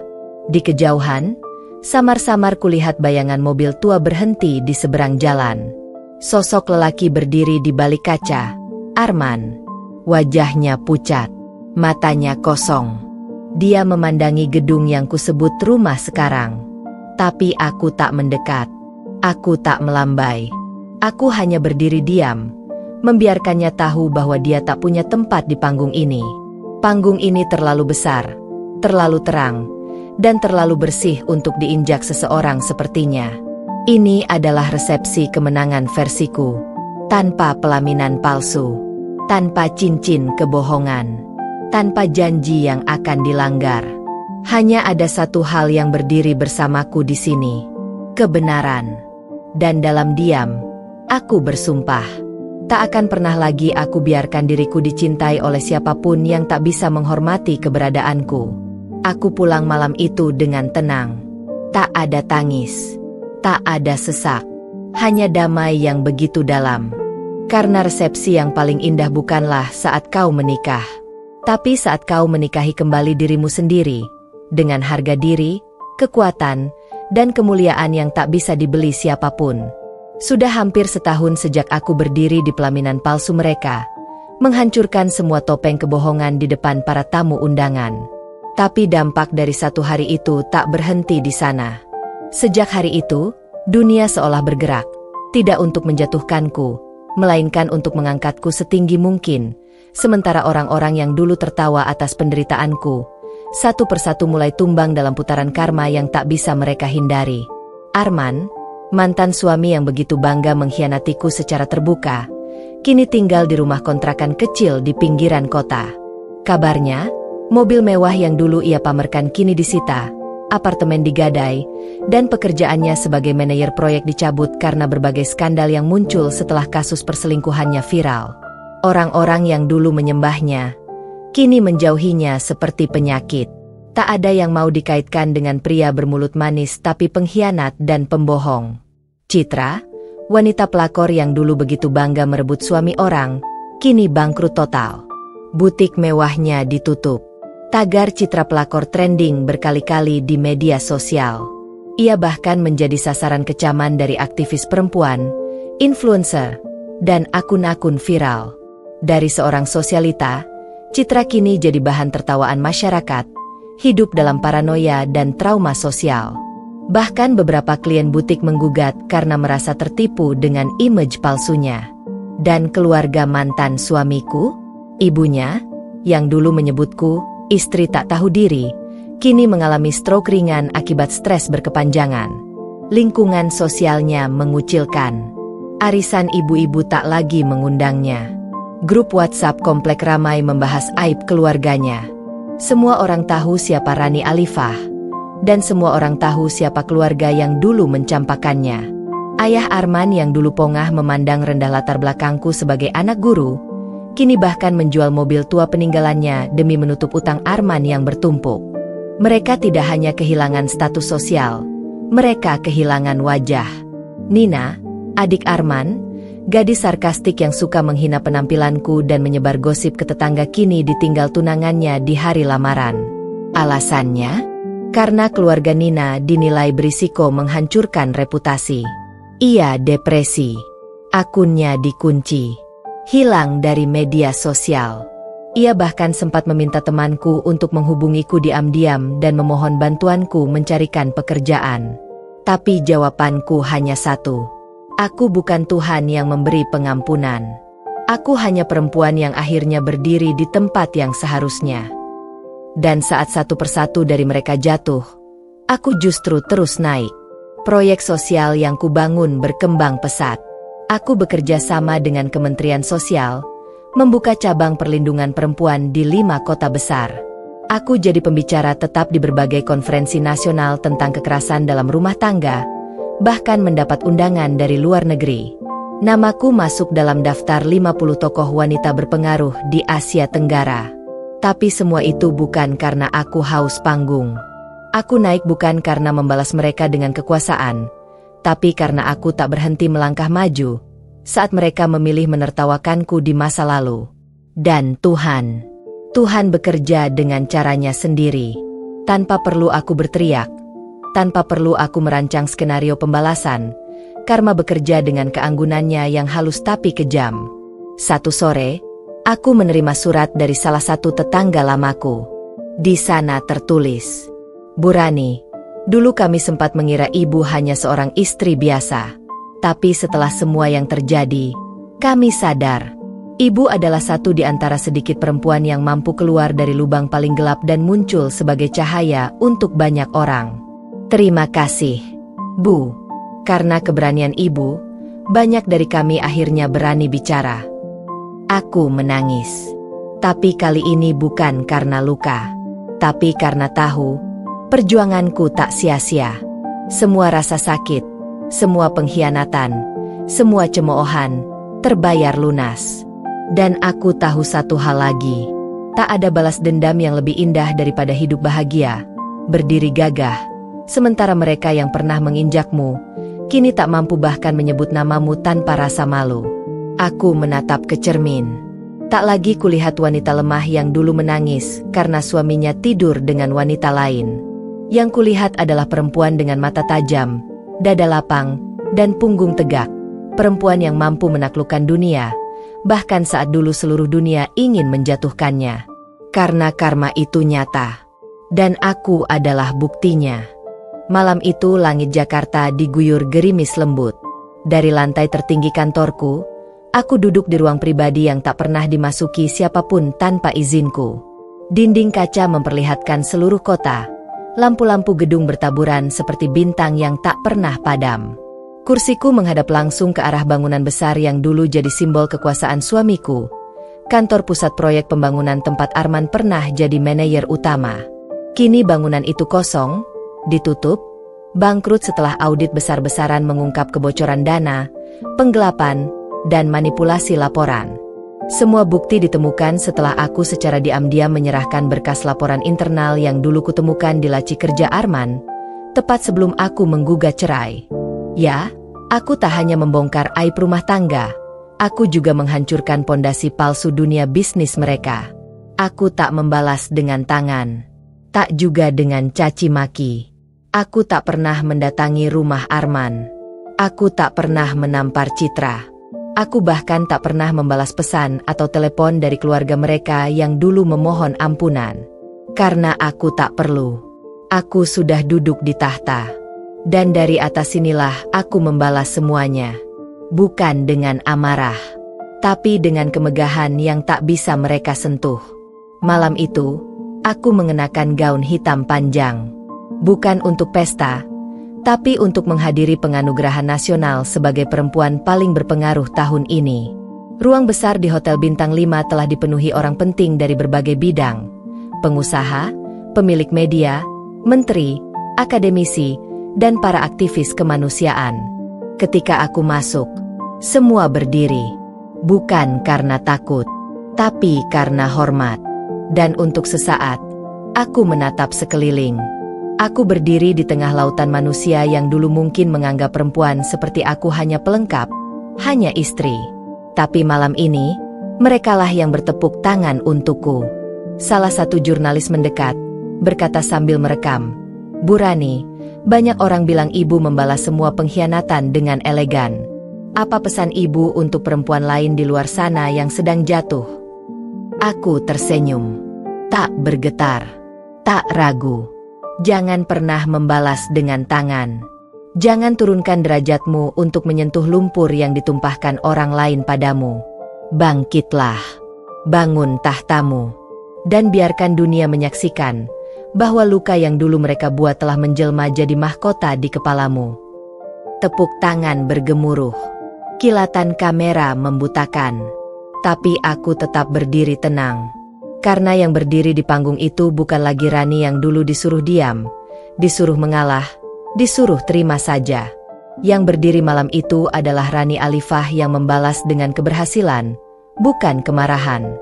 Di kejauhan, samar-samar kulihat bayangan mobil tua berhenti di seberang jalan. Sosok lelaki berdiri di balik kaca, Arman. Wajahnya pucat, matanya kosong. Dia memandangi gedung yang kusebut rumah sekarang. Tapi aku tak mendekat. Aku tak melambai. Aku hanya berdiri diam, membiarkannya tahu bahwa dia tak punya tempat di panggung ini. Panggung ini terlalu besar, terlalu terang, dan terlalu bersih untuk diinjak seseorang sepertinya. Ini adalah resepsi kemenangan versiku, tanpa pelaminan palsu, tanpa cincin kebohongan, tanpa janji yang akan dilanggar. Hanya ada satu hal yang berdiri bersamaku di sini. kebenaran. Dan dalam diam, aku bersumpah, tak akan pernah lagi aku biarkan diriku dicintai oleh siapapun yang tak bisa menghormati keberadaanku. Aku pulang malam itu dengan tenang. Tak ada tangis, tak ada sesak, hanya damai yang begitu dalam. Karena resepsi yang paling indah bukanlah saat kau menikah, tapi saat kau menikahi kembali dirimu sendiri, dengan harga diri, kekuatan, dan kemuliaan yang tak bisa dibeli siapapun. Sudah hampir setahun sejak aku berdiri di pelaminan palsu mereka, menghancurkan semua topeng kebohongan di depan para tamu undangan. Tapi dampak dari satu hari itu tak berhenti di sana. Sejak hari itu, dunia seolah bergerak, tidak untuk menjatuhkanku, melainkan untuk mengangkatku setinggi mungkin, sementara orang-orang yang dulu tertawa atas penderitaanku, satu persatu mulai tumbang dalam putaran karma yang tak bisa mereka hindari. Arman, mantan suami yang begitu bangga mengkhianatiku secara terbuka, kini tinggal di rumah kontrakan kecil di pinggiran kota. Kabarnya, mobil mewah yang dulu ia pamerkan kini disita, apartemen digadai, dan pekerjaannya sebagai manajer proyek dicabut karena berbagai skandal yang muncul setelah kasus perselingkuhannya viral. Orang-orang yang dulu menyembahnya, kini menjauhinya seperti penyakit. Tak ada yang mau dikaitkan dengan pria bermulut manis tapi pengkhianat dan pembohong. Citra, wanita pelakor yang dulu begitu bangga merebut suami orang, kini bangkrut total. Butik mewahnya ditutup. Tagar Citra pelakor trending berkali-kali di media sosial. Ia bahkan menjadi sasaran kecaman dari aktivis perempuan, influencer, dan akun-akun viral. Dari seorang sosialita, Citra kini jadi bahan tertawaan masyarakat, hidup dalam paranoia dan trauma sosial. Bahkan beberapa klien butik menggugat karena merasa tertipu dengan image palsunya. Dan keluarga mantan suamiku, ibunya, yang dulu menyebutku istri tak tahu diri, kini mengalami stroke ringan akibat stres berkepanjangan. Lingkungan sosialnya mengucilkan. Arisan ibu-ibu tak lagi mengundangnya. Grup WhatsApp komplek ramai membahas aib keluarganya. Semua orang tahu siapa Rani Alifah, dan semua orang tahu siapa keluarga yang dulu mencampakannya. Ayah Arman yang dulu pongah memandang rendah latar belakangku sebagai anak guru, kini bahkan menjual mobil tua peninggalannya demi menutup utang Arman yang bertumpuk. Mereka tidak hanya kehilangan status sosial, mereka kehilangan wajah. Nina, adik Arman, gadis sarkastik yang suka menghina penampilanku dan menyebar gosip ke tetangga, kini ditinggal tunangannya di hari lamaran. Alasannya? Karena keluarga Nina dinilai berisiko menghancurkan reputasi. Ia depresi. Akunnya dikunci. Hilang dari media sosial. Ia bahkan sempat meminta temanku untuk menghubungiku diam-diam dan memohon bantuanku mencarikan pekerjaan. Tapi jawabanku hanya satu. Aku bukan Tuhan yang memberi pengampunan. Aku hanya perempuan yang akhirnya berdiri di tempat yang seharusnya. Dan saat satu persatu dari mereka jatuh, aku justru terus naik. Proyek sosial yang kubangun berkembang pesat. Aku bekerja sama dengan Kementerian Sosial, membuka cabang perlindungan perempuan di 5 kota besar. Aku jadi pembicara tetap di berbagai konferensi nasional tentang kekerasan dalam rumah tangga, bahkan mendapat undangan dari luar negeri. Namaku masuk dalam daftar 50 tokoh wanita berpengaruh di Asia Tenggara. Tapi semua itu bukan karena aku haus panggung. Aku naik bukan karena membalas mereka dengan kekuasaan, tapi karena aku tak berhenti melangkah maju saat mereka memilih menertawakanku di masa lalu. Dan Tuhan bekerja dengan caranya sendiri, tanpa perlu aku berteriak. Tanpa perlu aku merancang skenario pembalasan, karma bekerja dengan keanggunannya yang halus tapi kejam. Satu sore, aku menerima surat dari salah satu tetangga lamaku. Di sana tertulis, "Bu Rani, dulu kami sempat mengira ibu hanya seorang istri biasa. Tapi setelah semua yang terjadi, kami sadar, ibu adalah satu di antara sedikit perempuan yang mampu keluar dari lubang paling gelap dan muncul sebagai cahaya untuk banyak orang. Terima kasih, Bu. Karena keberanian ibu, banyak dari kami akhirnya berani bicara." Aku menangis. Tapi kali ini bukan karena luka, tapi karena tahu, perjuanganku tak sia-sia. Semua rasa sakit, semua pengkhianatan, semua cemoohan, terbayar lunas. Dan aku tahu satu hal lagi. Tak ada balas dendam yang lebih indah daripada hidup bahagia, berdiri gagah, sementara mereka yang pernah menginjakmu, kini tak mampu bahkan menyebut namamu tanpa rasa malu. Aku menatap ke cermin. Tak lagi kulihat wanita lemah yang dulu menangis karena suaminya tidur dengan wanita lain. Yang kulihat adalah perempuan dengan mata tajam, dada lapang, dan punggung tegak. Perempuan yang mampu menaklukkan dunia, bahkan saat dulu seluruh dunia ingin menjatuhkannya. Karena karma itu nyata. Dan aku adalah buktinya. Malam itu langit Jakarta diguyur gerimis lembut. Dari lantai tertinggi kantorku, aku duduk di ruang pribadi yang tak pernah dimasuki siapapun tanpa izinku. Dinding kaca memperlihatkan seluruh kota. Lampu-lampu gedung bertaburan seperti bintang yang tak pernah padam. Kursiku menghadap langsung ke arah bangunan besar yang dulu jadi simbol kekuasaan suamiku. Kantor pusat proyek pembangunan tempat Arman pernah jadi manajer utama. Kini bangunan itu kosong, ditutup, bangkrut setelah audit besar-besaran mengungkap kebocoran dana, penggelapan, dan manipulasi laporan. Semua bukti ditemukan setelah aku secara diam-diam menyerahkan berkas laporan internal yang dulu kutemukan di laci kerja Arman, tepat sebelum aku menggugat cerai. Ya, aku tak hanya membongkar aib rumah tangga, aku juga menghancurkan pondasi palsu dunia bisnis mereka. Aku tak membalas dengan tangan, tak juga dengan caci maki. Aku tak pernah mendatangi rumah Arman. Aku tak pernah menampar Citra. Aku bahkan tak pernah membalas pesan atau telepon dari keluarga mereka yang dulu memohon ampunan. Karena aku tak perlu. Aku sudah duduk di tahta. Dan dari atas sinilah aku membalas semuanya. Bukan dengan amarah, tapi dengan kemegahan yang tak bisa mereka sentuh. Malam itu, aku mengenakan gaun hitam panjang. Bukan untuk pesta, tapi untuk menghadiri penganugerahan nasional sebagai perempuan paling berpengaruh tahun ini. Ruang besar di Hotel Bintang 5 telah dipenuhi orang penting dari berbagai bidang. Pengusaha, pemilik media, menteri, akademisi, dan para aktivis kemanusiaan. Ketika aku masuk, semua berdiri. Bukan karena takut, tapi karena hormat. Dan untuk sesaat, aku menatap sekeliling. Aku berdiri di tengah lautan manusia yang dulu mungkin menganggap perempuan seperti aku hanya pelengkap, hanya istri. Tapi malam ini, merekalah yang bertepuk tangan untukku. Salah satu jurnalis mendekat, berkata sambil merekam, "Bu Rani, banyak orang bilang ibu membalas semua pengkhianatan dengan elegan. Apa pesan ibu untuk perempuan lain di luar sana yang sedang jatuh?" Aku tersenyum, tak bergetar, tak ragu. Jangan pernah membalas dengan tangan. Jangan turunkan derajatmu untuk menyentuh lumpur yang ditumpahkan orang lain padamu. Bangkitlah, bangun tahtamu, dan biarkan dunia menyaksikan bahwa luka yang dulu mereka buat telah menjelma jadi mahkota di kepalamu. Tepuk tangan bergemuruh, kilatan kamera membutakan, tapi aku tetap berdiri tenang. Karena yang berdiri di panggung itu bukan lagi Rani yang dulu disuruh diam, disuruh mengalah, disuruh terima saja. Yang berdiri malam itu adalah Rani Alifah yang membalas dengan keberhasilan, bukan kemarahan.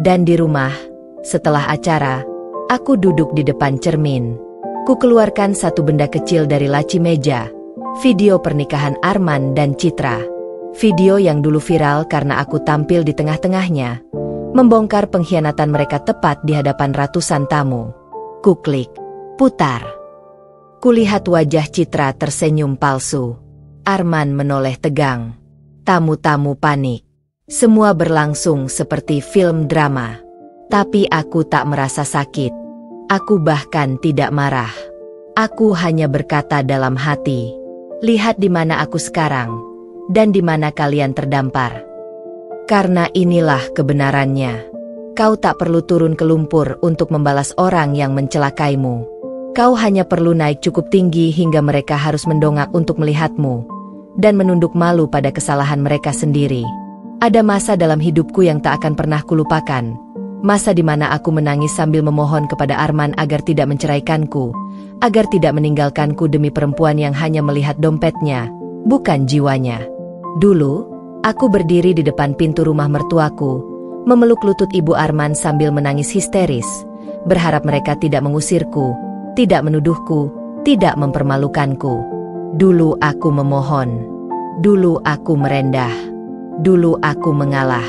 Dan di rumah, setelah acara, aku duduk di depan cermin. Ku keluarkan satu benda kecil dari laci meja, video pernikahan Arman dan Citra. Video yang dulu viral karena aku tampil di tengah-tengahnya, membongkar pengkhianatan mereka tepat di hadapan ratusan tamu. Kuklik, putar. Kulihat wajah Citra tersenyum palsu. Arman menoleh tegang. Tamu-tamu panik. Semua berlangsung seperti film drama. Tapi aku tak merasa sakit. Aku bahkan tidak marah. Aku hanya berkata dalam hati, "Lihat di mana aku sekarang, dan di mana kalian terdampar." Karena inilah kebenarannya. Kau tak perlu turun ke lumpur untuk membalas orang yang mencelakaimu. Kau hanya perlu naik cukup tinggi hingga mereka harus mendongak untuk melihatmu, dan menunduk malu pada kesalahan mereka sendiri. Ada masa dalam hidupku yang tak akan pernah kulupakan. Masa di mana aku menangis sambil memohon kepada Arman agar tidak menceraikanku, agar tidak meninggalkanku demi perempuan yang hanya melihat dompetnya, bukan jiwanya. Dulu, aku berdiri di depan pintu rumah mertuaku, memeluk lutut ibu Arman sambil menangis histeris, berharap mereka tidak mengusirku, tidak menuduhku, tidak mempermalukanku. Dulu aku memohon. Dulu aku merendah. Dulu aku mengalah.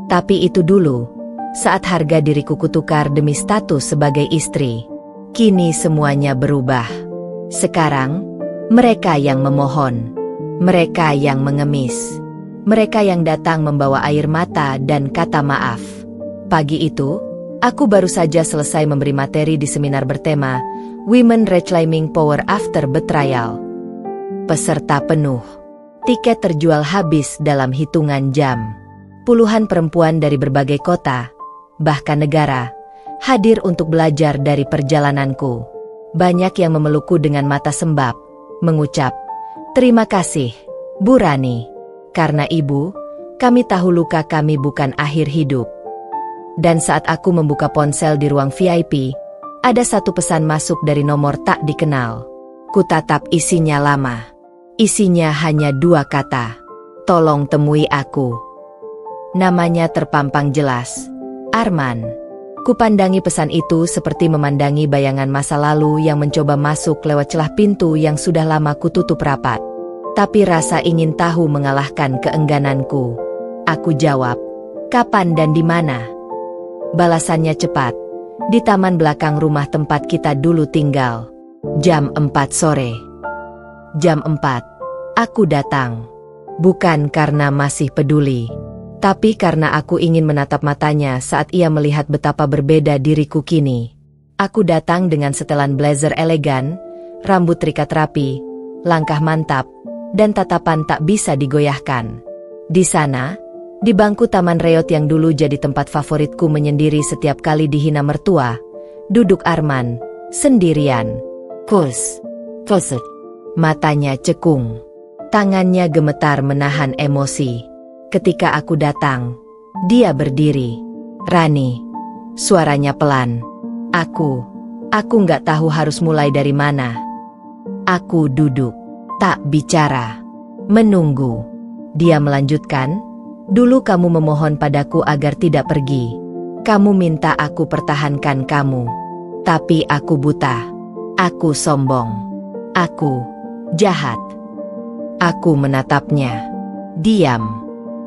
Tapi itu dulu. Saat harga diriku kutukar demi status sebagai istri. Kini semuanya berubah. Sekarang, mereka yang memohon. Mereka yang mengemis. Mereka yang datang membawa air mata dan kata maaf. Pagi itu, aku baru saja selesai memberi materi di seminar bertema Women Reclaiming Power After Betrayal. Peserta penuh. Tiket terjual habis dalam hitungan jam. Puluhan perempuan dari berbagai kota, bahkan negara, hadir untuk belajar dari perjalananku. Banyak yang memelukku dengan mata sembab, mengucap, "Terima kasih, Bu Rani. Karena Ibu, kami tahu luka kami bukan akhir hidup." Dan saat aku membuka ponsel di ruang VIP, ada satu pesan masuk dari nomor tak dikenal. Kutatap isinya lama. Isinya hanya 2 kata. "Tolong temui aku." Namanya terpampang jelas. Arman. Kupandangi pesan itu seperti memandangi bayangan masa lalu yang mencoba masuk lewat celah pintu yang sudah lama kututup rapat. Tapi rasa ingin tahu mengalahkan keenggananku. Aku jawab, "Kapan dan di mana?" Balasannya cepat. Di taman belakang rumah tempat kita dulu tinggal. Jam 4 sore. Jam 4. Aku datang. Bukan karena masih peduli. Tapi karena aku ingin menatap matanya saat ia melihat betapa berbeda diriku kini. Aku datang dengan setelan blazer elegan, rambut terikat rapi, langkah mantap, dan tatapan tak bisa digoyahkan. Di sana, di bangku taman reot yang dulu jadi tempat favoritku menyendiri setiap kali dihina mertua, duduk Arman, sendirian. Kus. Matanya cekung. Tangannya gemetar menahan emosi. Ketika aku datang, dia berdiri. "Rani." Suaranya pelan. Aku nggak tahu harus mulai dari mana. Aku duduk, tak bicara, menunggu. Dia melanjutkan, "Dulu kamu memohon padaku agar tidak pergi. Kamu minta aku pertahankan kamu. Tapi aku buta. Aku sombong. Aku jahat." Aku menatapnya. Diam.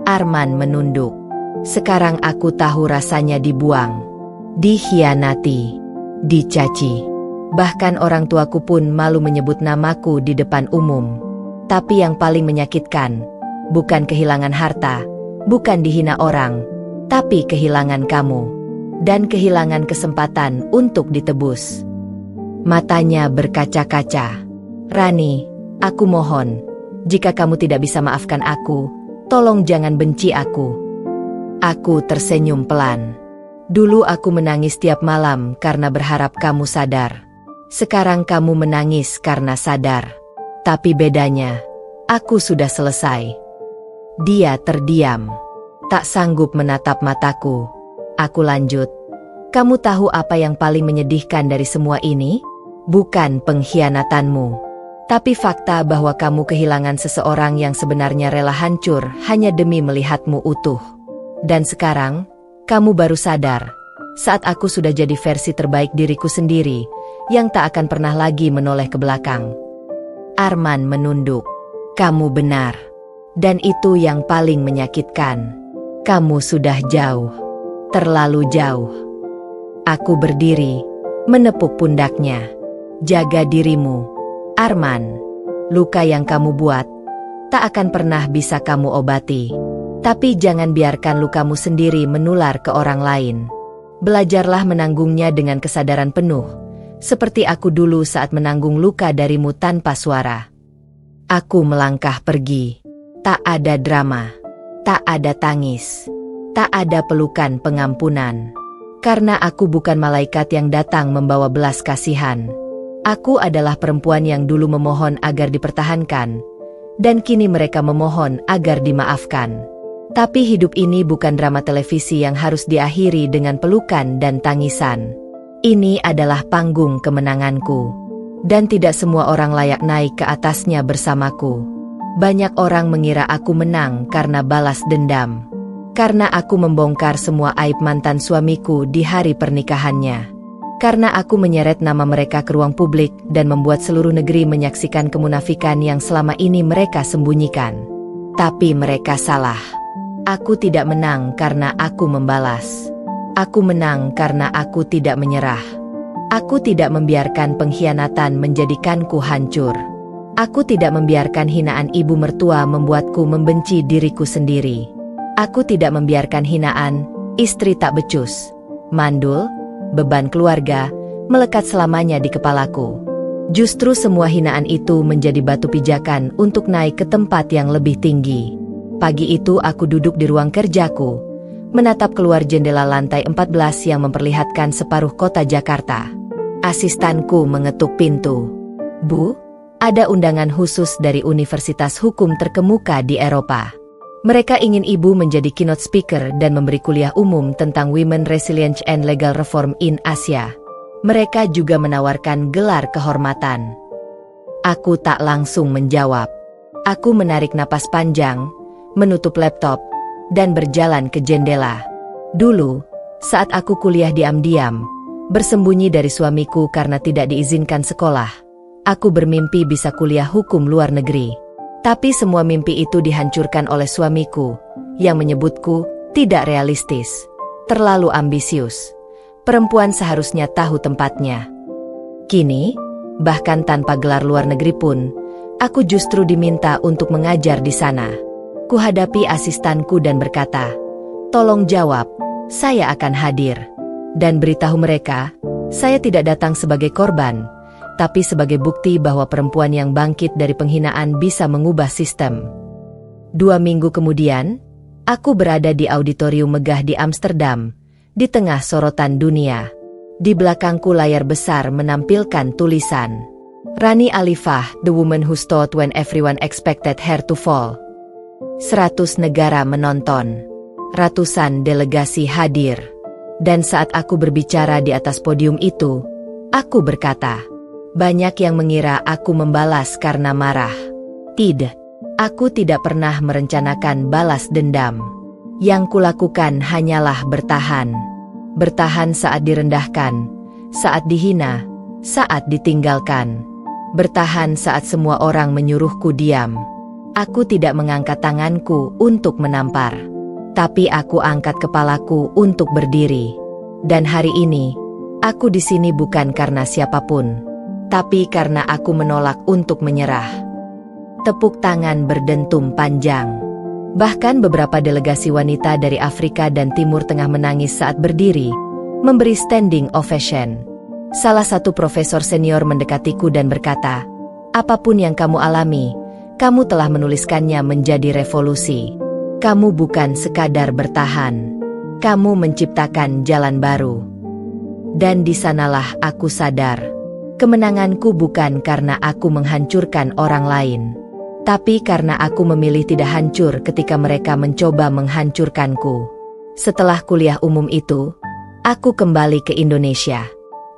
Arman menunduk. Sekarang aku tahu rasanya dibuang, dikhianati, dicaci. Bahkan orang tuaku pun malu menyebut namaku di depan umum. Tapi yang paling menyakitkan, bukan kehilangan harta, bukan dihina orang, tapi kehilangan kamu. Dan kehilangan kesempatan untuk ditebus. Matanya berkaca-kaca. "Rani, aku mohon, jika kamu tidak bisa maafkan aku, tolong jangan benci aku." Aku tersenyum pelan. "Dulu aku menangis tiap malam karena berharap kamu sadar. Sekarang kamu menangis karena sadar. Tapi bedanya, aku sudah selesai." Dia terdiam. Tak sanggup menatap mataku. Aku lanjut, "Kamu tahu apa yang paling menyedihkan dari semua ini? Bukan pengkhianatanmu. Tapi fakta bahwa kamu kehilangan seseorang yang sebenarnya rela hancur hanya demi melihatmu utuh. Dan sekarang, kamu baru sadar, saat aku sudah jadi versi terbaik diriku sendiri, yang tak akan pernah lagi menoleh ke belakang." Arman menunduk. "Kamu benar. Dan itu yang paling menyakitkan. Kamu sudah jauh. Terlalu jauh." Aku berdiri, menepuk pundaknya. "Jaga dirimu, Arman. Luka yang kamu buat, tak akan pernah bisa kamu obati. Tapi jangan biarkan lukamu sendiri menular ke orang lain. Belajarlah menanggungnya dengan kesadaran penuh, seperti aku dulu saat menanggung luka darimu tanpa suara." Aku melangkah pergi. Tak ada drama, tak ada tangis, tak ada pelukan pengampunan. Karena aku bukan malaikat yang datang membawa belas kasihan. Aku adalah perempuan yang dulu memohon agar dipertahankan, dan kini mereka memohon agar dimaafkan. Tapi hidup ini bukan drama televisi yang harus diakhiri dengan pelukan dan tangisan. Ini adalah panggung kemenanganku. Dan tidak semua orang layak naik ke atasnya bersamaku. Banyak orang mengira aku menang karena balas dendam. Karena aku membongkar semua aib mantan suamiku di hari pernikahannya. Karena aku menyeret nama mereka ke ruang publik dan membuat seluruh negeri menyaksikan kemunafikan yang selama ini mereka sembunyikan. Tapi mereka salah. Aku tidak menang karena aku membalas. Aku menang karena aku tidak menyerah. Aku tidak membiarkan pengkhianatan menjadikanku hancur. Aku tidak membiarkan hinaan ibu mertua membuatku membenci diriku sendiri. Aku tidak membiarkan hinaan, istri tak becus, mandul, beban keluarga, melekat selamanya di kepalaku. Justru semua hinaan itu menjadi batu pijakan untuk naik ke tempat yang lebih tinggi. Pagi itu aku duduk di ruang kerjaku, menatap keluar jendela lantai 14 yang memperlihatkan separuh kota Jakarta. Asistanku mengetuk pintu. "Bu, ada undangan khusus dari Universitas Hukum terkemuka di Eropa. Mereka ingin ibu menjadi keynote speaker dan memberi kuliah umum tentang Women Resilience and Legal Reform in Asia. Mereka juga menawarkan gelar kehormatan." Aku tak langsung menjawab. Aku menarik napas panjang, menutup laptop, dan berjalan ke jendela. Dulu, saat aku kuliah diam-diam, bersembunyi dari suamiku karena tidak diizinkan sekolah, aku bermimpi bisa kuliah hukum luar negeri. Tapi semua mimpi itu dihancurkan oleh suamiku, yang menyebutku tidak realistis, terlalu ambisius. Perempuan seharusnya tahu tempatnya. Kini, bahkan tanpa gelar luar negeri pun, aku justru diminta untuk mengajar di sana. Kuhadapi asistanku dan berkata, "Tolong jawab, saya akan hadir." Dan beritahu mereka, saya tidak datang sebagai korban, tapi sebagai bukti bahwa perempuan yang bangkit dari penghinaan bisa mengubah sistem. 2 minggu kemudian, aku berada di auditorium megah di Amsterdam, di tengah sorotan dunia. Di belakangku layar besar menampilkan tulisan, "Rani Alifah, the woman who stood when everyone expected her to fall." 100 negara menonton. Ratusan delegasi hadir. Dan saat aku berbicara di atas podium itu, aku berkata, banyak yang mengira aku membalas karena marah. Tidak, aku tidak pernah merencanakan balas dendam. Yang kulakukan hanyalah bertahan. Bertahan saat direndahkan, saat dihina, saat ditinggalkan. Bertahan saat semua orang menyuruhku diam. Aku tidak mengangkat tanganku untuk menampar. Tapi aku angkat kepalaku untuk berdiri. Dan hari ini, aku di sini bukan karena siapapun, tapi karena aku menolak untuk menyerah. Tepuk tangan berdentum panjang. Bahkan beberapa delegasi wanita dari Afrika dan Timur Tengah menangis saat berdiri, memberi standing ovation. Salah satu profesor senior mendekatiku dan berkata, "Apapun yang kamu alami, kamu telah menuliskannya menjadi revolusi. Kamu bukan sekadar bertahan. Kamu menciptakan jalan baru." Dan di sanalah aku sadar, kemenanganku bukan karena aku menghancurkan orang lain, tapi karena aku memilih tidak hancur ketika mereka mencoba menghancurkanku. Setelah kuliah umum itu, aku kembali ke Indonesia.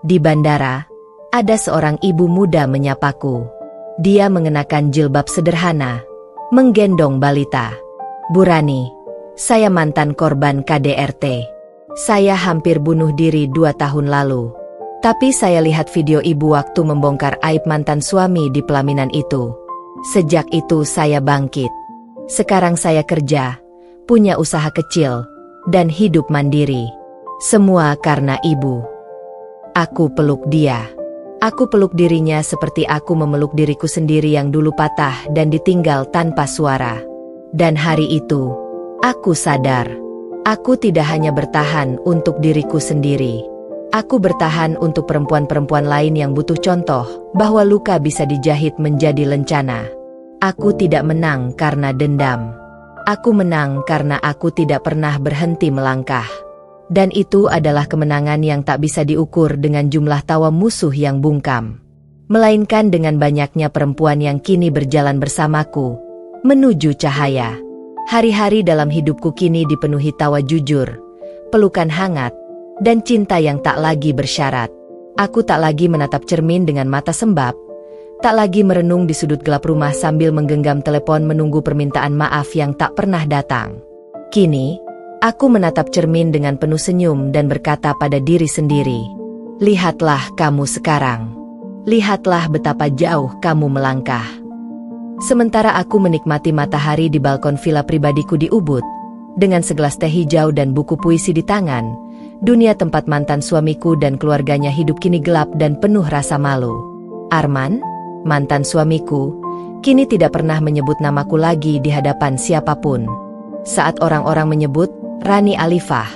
Di bandara, ada seorang ibu muda menyapaku. Dia mengenakan jilbab sederhana, menggendong balita. "Bu Rani, saya mantan korban KDRT. Saya hampir bunuh diri 2 tahun lalu. Tapi saya lihat video ibu waktu membongkar aib mantan suami di pelaminan itu. Sejak itu saya bangkit. Sekarang saya kerja, punya usaha kecil, dan hidup mandiri. Semua karena ibu." Aku peluk dia. Aku peluk dirinya seperti aku memeluk diriku sendiri yang dulu patah dan ditinggal tanpa suara. Dan hari itu, aku sadar, aku tidak hanya bertahan untuk diriku sendiri. Aku bertahan untuk perempuan-perempuan lain yang butuh contoh bahwa luka bisa dijahit menjadi lencana. Aku tidak menang karena dendam. Aku menang karena aku tidak pernah berhenti melangkah. Dan itu adalah kemenangan yang tak bisa diukur dengan jumlah tawa musuh yang bungkam, melainkan dengan banyaknya perempuan yang kini berjalan bersamaku menuju cahaya. Hari-hari dalam hidupku kini dipenuhi tawa jujur, pelukan hangat, dan cinta yang tak lagi bersyarat. Aku tak lagi menatap cermin dengan mata sembab, tak lagi merenung di sudut gelap rumah sambil menggenggam telepon menunggu permintaan maaf yang tak pernah datang. Kini, aku menatap cermin dengan penuh senyum dan berkata pada diri sendiri, "Lihatlah kamu sekarang. Lihatlah betapa jauh kamu melangkah." Sementara aku menikmati matahari di balkon villa pribadiku di Ubud, dengan segelas teh hijau dan buku puisi di tangan, dunia tempat mantan suamiku dan keluarganya hidup kini gelap dan penuh rasa malu. Arman, mantan suamiku, kini tidak pernah menyebut namaku lagi di hadapan siapapun. Saat orang-orang menyebut Rani Alifah,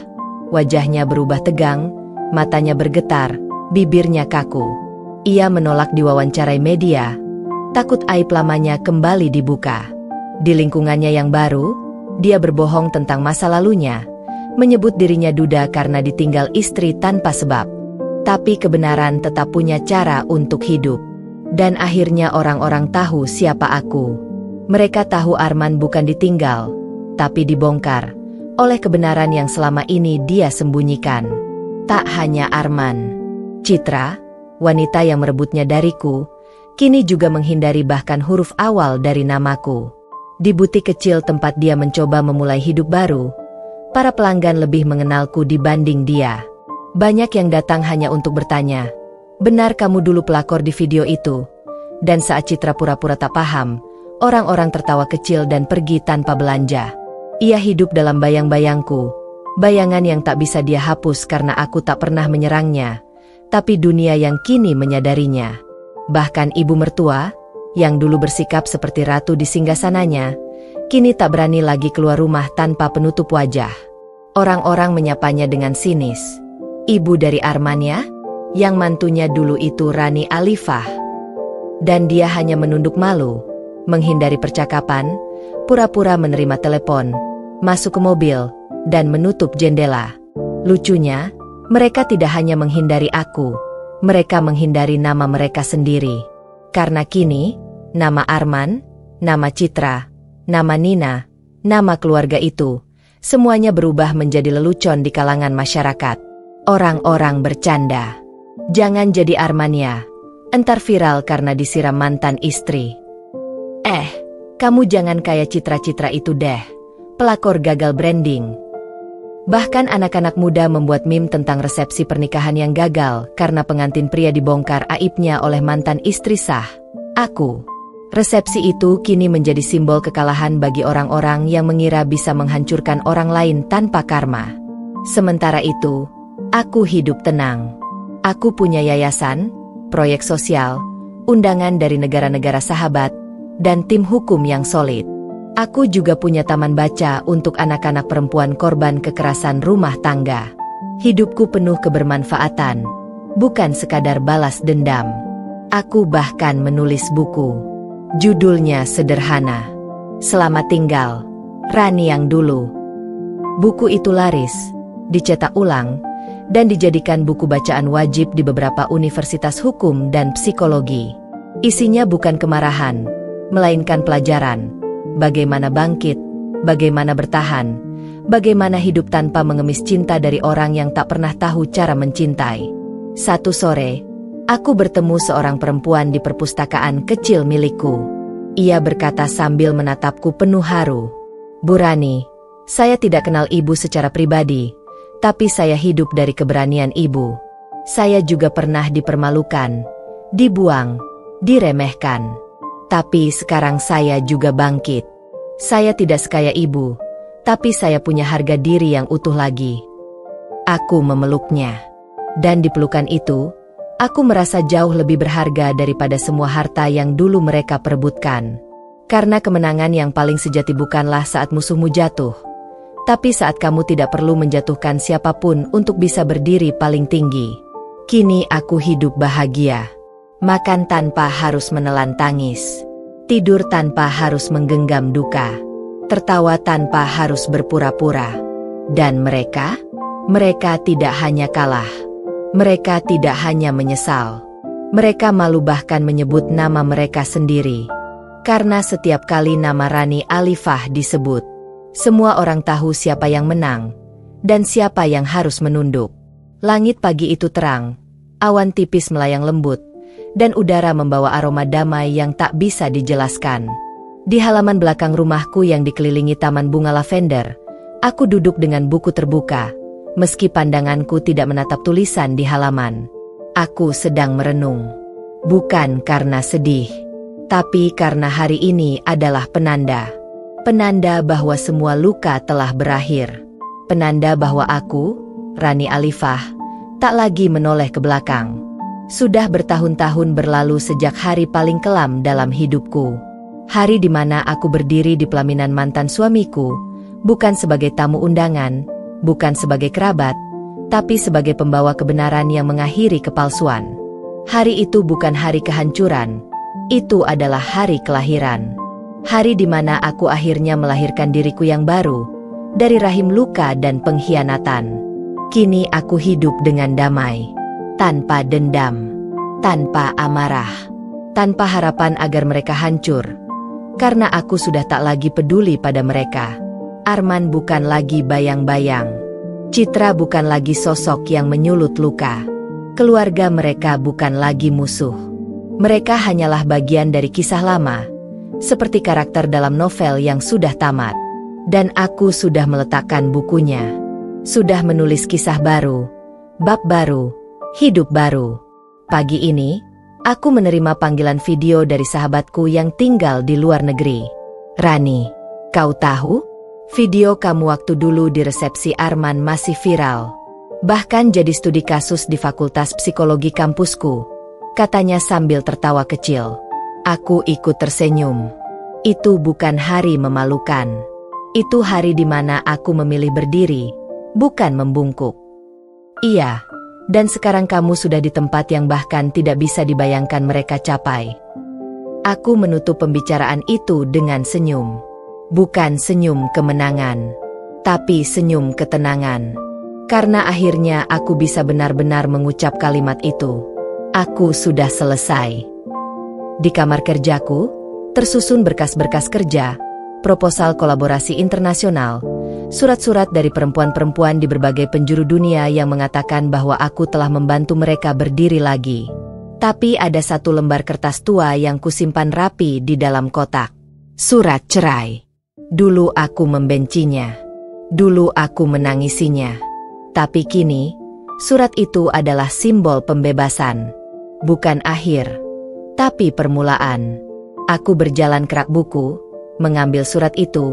wajahnya berubah tegang, matanya bergetar, bibirnya kaku. Ia menolak diwawancarai media, takut aib lamanya kembali dibuka. Di lingkungannya yang baru, dia berbohong tentang masa lalunya, menyebut dirinya duda karena ditinggal istri tanpa sebab. Tapi kebenaran tetap punya cara untuk hidup. Dan akhirnya orang-orang tahu siapa aku. Mereka tahu Arman bukan ditinggal, tapi dibongkar oleh kebenaran yang selama ini dia sembunyikan. Tak hanya Arman, Citra, wanita yang merebutnya dariku, kini juga menghindari bahkan huruf awal dari namaku. Di butik kecil tempat dia mencoba memulai hidup baru, para pelanggan lebih mengenalku dibanding dia. Banyak yang datang hanya untuk bertanya, "Benar kamu dulu pelakor di video itu?" Dan saat Citra pura-pura tak paham, orang-orang tertawa kecil dan pergi tanpa belanja. Ia hidup dalam bayang-bayangku, bayangan yang tak bisa dia hapus karena aku tak pernah menyerangnya, tapi dunia yang kini menyadarinya. Bahkan ibu mertua, yang dulu bersikap seperti ratu di singgasananya, kini tak berani lagi keluar rumah tanpa penutup wajah. Orang-orang menyapanya dengan sinis. "Ibu dari Arman ya? Yang mantunya dulu itu Rani Alifah." Dan dia hanya menunduk malu, menghindari percakapan, pura-pura menerima telepon, masuk ke mobil, dan menutup jendela. Lucunya, mereka tidak hanya menghindari aku, mereka menghindari nama mereka sendiri. Karena kini, nama Arman, nama Citra, nama Nina, nama keluarga itu, semuanya berubah menjadi lelucon di kalangan masyarakat. Orang-orang bercanda, "Jangan jadi Arman ya, entar viral karena disiram mantan istri. Kamu jangan kayak Citra-Citra itu deh, pelakor gagal branding." Bahkan anak-anak muda membuat meme tentang resepsi pernikahan yang gagal karena pengantin pria dibongkar aibnya oleh mantan istri sah, aku. Resepsi itu kini menjadi simbol kekalahan bagi orang-orang yang mengira bisa menghancurkan orang lain tanpa karma. Sementara itu, aku hidup tenang. Aku punya yayasan, proyek sosial, undangan dari negara-negara sahabat, dan tim hukum yang solid. Aku juga punya taman baca untuk anak-anak perempuan korban kekerasan rumah tangga. Hidupku penuh kebermanfaatan, bukan sekadar balas dendam. Aku bahkan menulis buku. Judulnya sederhana, "Selamat Tinggal, Rani yang Dulu." Buku itu laris, dicetak ulang, dan dijadikan buku bacaan wajib di beberapa universitas hukum dan psikologi. Isinya bukan kemarahan, melainkan pelajaran. Bagaimana bangkit, bagaimana bertahan, bagaimana hidup tanpa mengemis cinta dari orang yang tak pernah tahu cara mencintai. Satu sore, aku bertemu seorang perempuan di perpustakaan kecil milikku. Ia berkata sambil menatapku penuh haru, "Bu Rani, saya tidak kenal ibu secara pribadi, tapi saya hidup dari keberanian ibu. Saya juga pernah dipermalukan, dibuang, diremehkan. Tapi sekarang saya juga bangkit. Saya tidak sekaya ibu, tapi saya punya harga diri yang utuh lagi." Aku memeluknya. Dan di pelukan itu, aku merasa jauh lebih berharga daripada semua harta yang dulu mereka perebutkan. Karena kemenangan yang paling sejati bukanlah saat musuhmu jatuh, tapi saat kamu tidak perlu menjatuhkan siapapun untuk bisa berdiri paling tinggi. Kini aku hidup bahagia. Makan tanpa harus menelan tangis. Tidur tanpa harus menggenggam duka. Tertawa tanpa harus berpura-pura. Dan mereka tidak hanya kalah. Mereka tidak hanya menyesal. Mereka malu bahkan menyebut nama mereka sendiri. Karena setiap kali nama Rani Alifah disebut, Semua orang tahu siapa yang menang, dan siapa yang harus menunduk. Langit pagi itu terang, awan tipis melayang lembut, dan udara membawa aroma damai yang tak bisa dijelaskan. Di halaman belakang rumahku yang dikelilingi taman bunga lavender, aku duduk dengan buku terbuka, meski pandanganku tidak menatap tulisan di halaman. Aku sedang merenung. Bukan karena sedih, tapi karena hari ini adalah penanda. Penanda bahwa semua luka telah berakhir. Penanda bahwa aku, Rani Alifah, tak lagi menoleh ke belakang. Sudah bertahun-tahun berlalu sejak hari paling kelam dalam hidupku. Hari di mana aku berdiri di pelaminan mantan suamiku, bukan sebagai tamu undangan, bukan sebagai kerabat, tapi sebagai pembawa kebenaran yang mengakhiri kepalsuan. Hari itu bukan hari kehancuran, itu adalah hari kelahiran. Hari di mana aku akhirnya melahirkan diriku yang baru, dari rahim luka dan pengkhianatan. Kini aku hidup dengan damai, tanpa dendam, tanpa amarah, tanpa harapan agar mereka hancur. Karena aku sudah tak lagi peduli pada mereka. Arman bukan lagi bayang-bayang. Citra bukan lagi sosok yang menyulut luka. Keluarga mereka bukan lagi musuh. Mereka hanyalah bagian dari kisah lama, seperti karakter dalam novel yang sudah tamat. Dan aku sudah meletakkan bukunya. Sudah menulis kisah baru, bab baru, hidup baru. Pagi ini, aku menerima panggilan video dari sahabatku yang tinggal di luar negeri. Rani, kau tahu? Video kamu waktu dulu di resepsi Arman masih viral. Bahkan jadi studi kasus di Fakultas Psikologi kampusku, katanya sambil tertawa kecil. Aku ikut tersenyum. Itu bukan hari memalukan. Itu hari di mana aku memilih berdiri, bukan membungkuk. Iya, dan sekarang kamu sudah di tempat yang bahkan tidak bisa dibayangkan mereka capai. Aku menutup pembicaraan itu dengan senyum. Bukan senyum kemenangan, tapi senyum ketenangan. Karena akhirnya aku bisa benar-benar mengucap kalimat itu. Aku sudah selesai. Di kamar kerjaku, tersusun berkas-berkas kerja, proposal kolaborasi internasional, surat-surat dari perempuan-perempuan di berbagai penjuru dunia yang mengatakan bahwa aku telah membantu mereka berdiri lagi. Tapi ada satu lembar kertas tua yang kusimpan rapi di dalam kotak. Surat cerai. Dulu aku membencinya. Dulu aku menangisinya. Tapi kini, surat itu adalah simbol pembebasan. Bukan akhir, tapi permulaan. Aku berjalan ke rak buku, mengambil surat itu,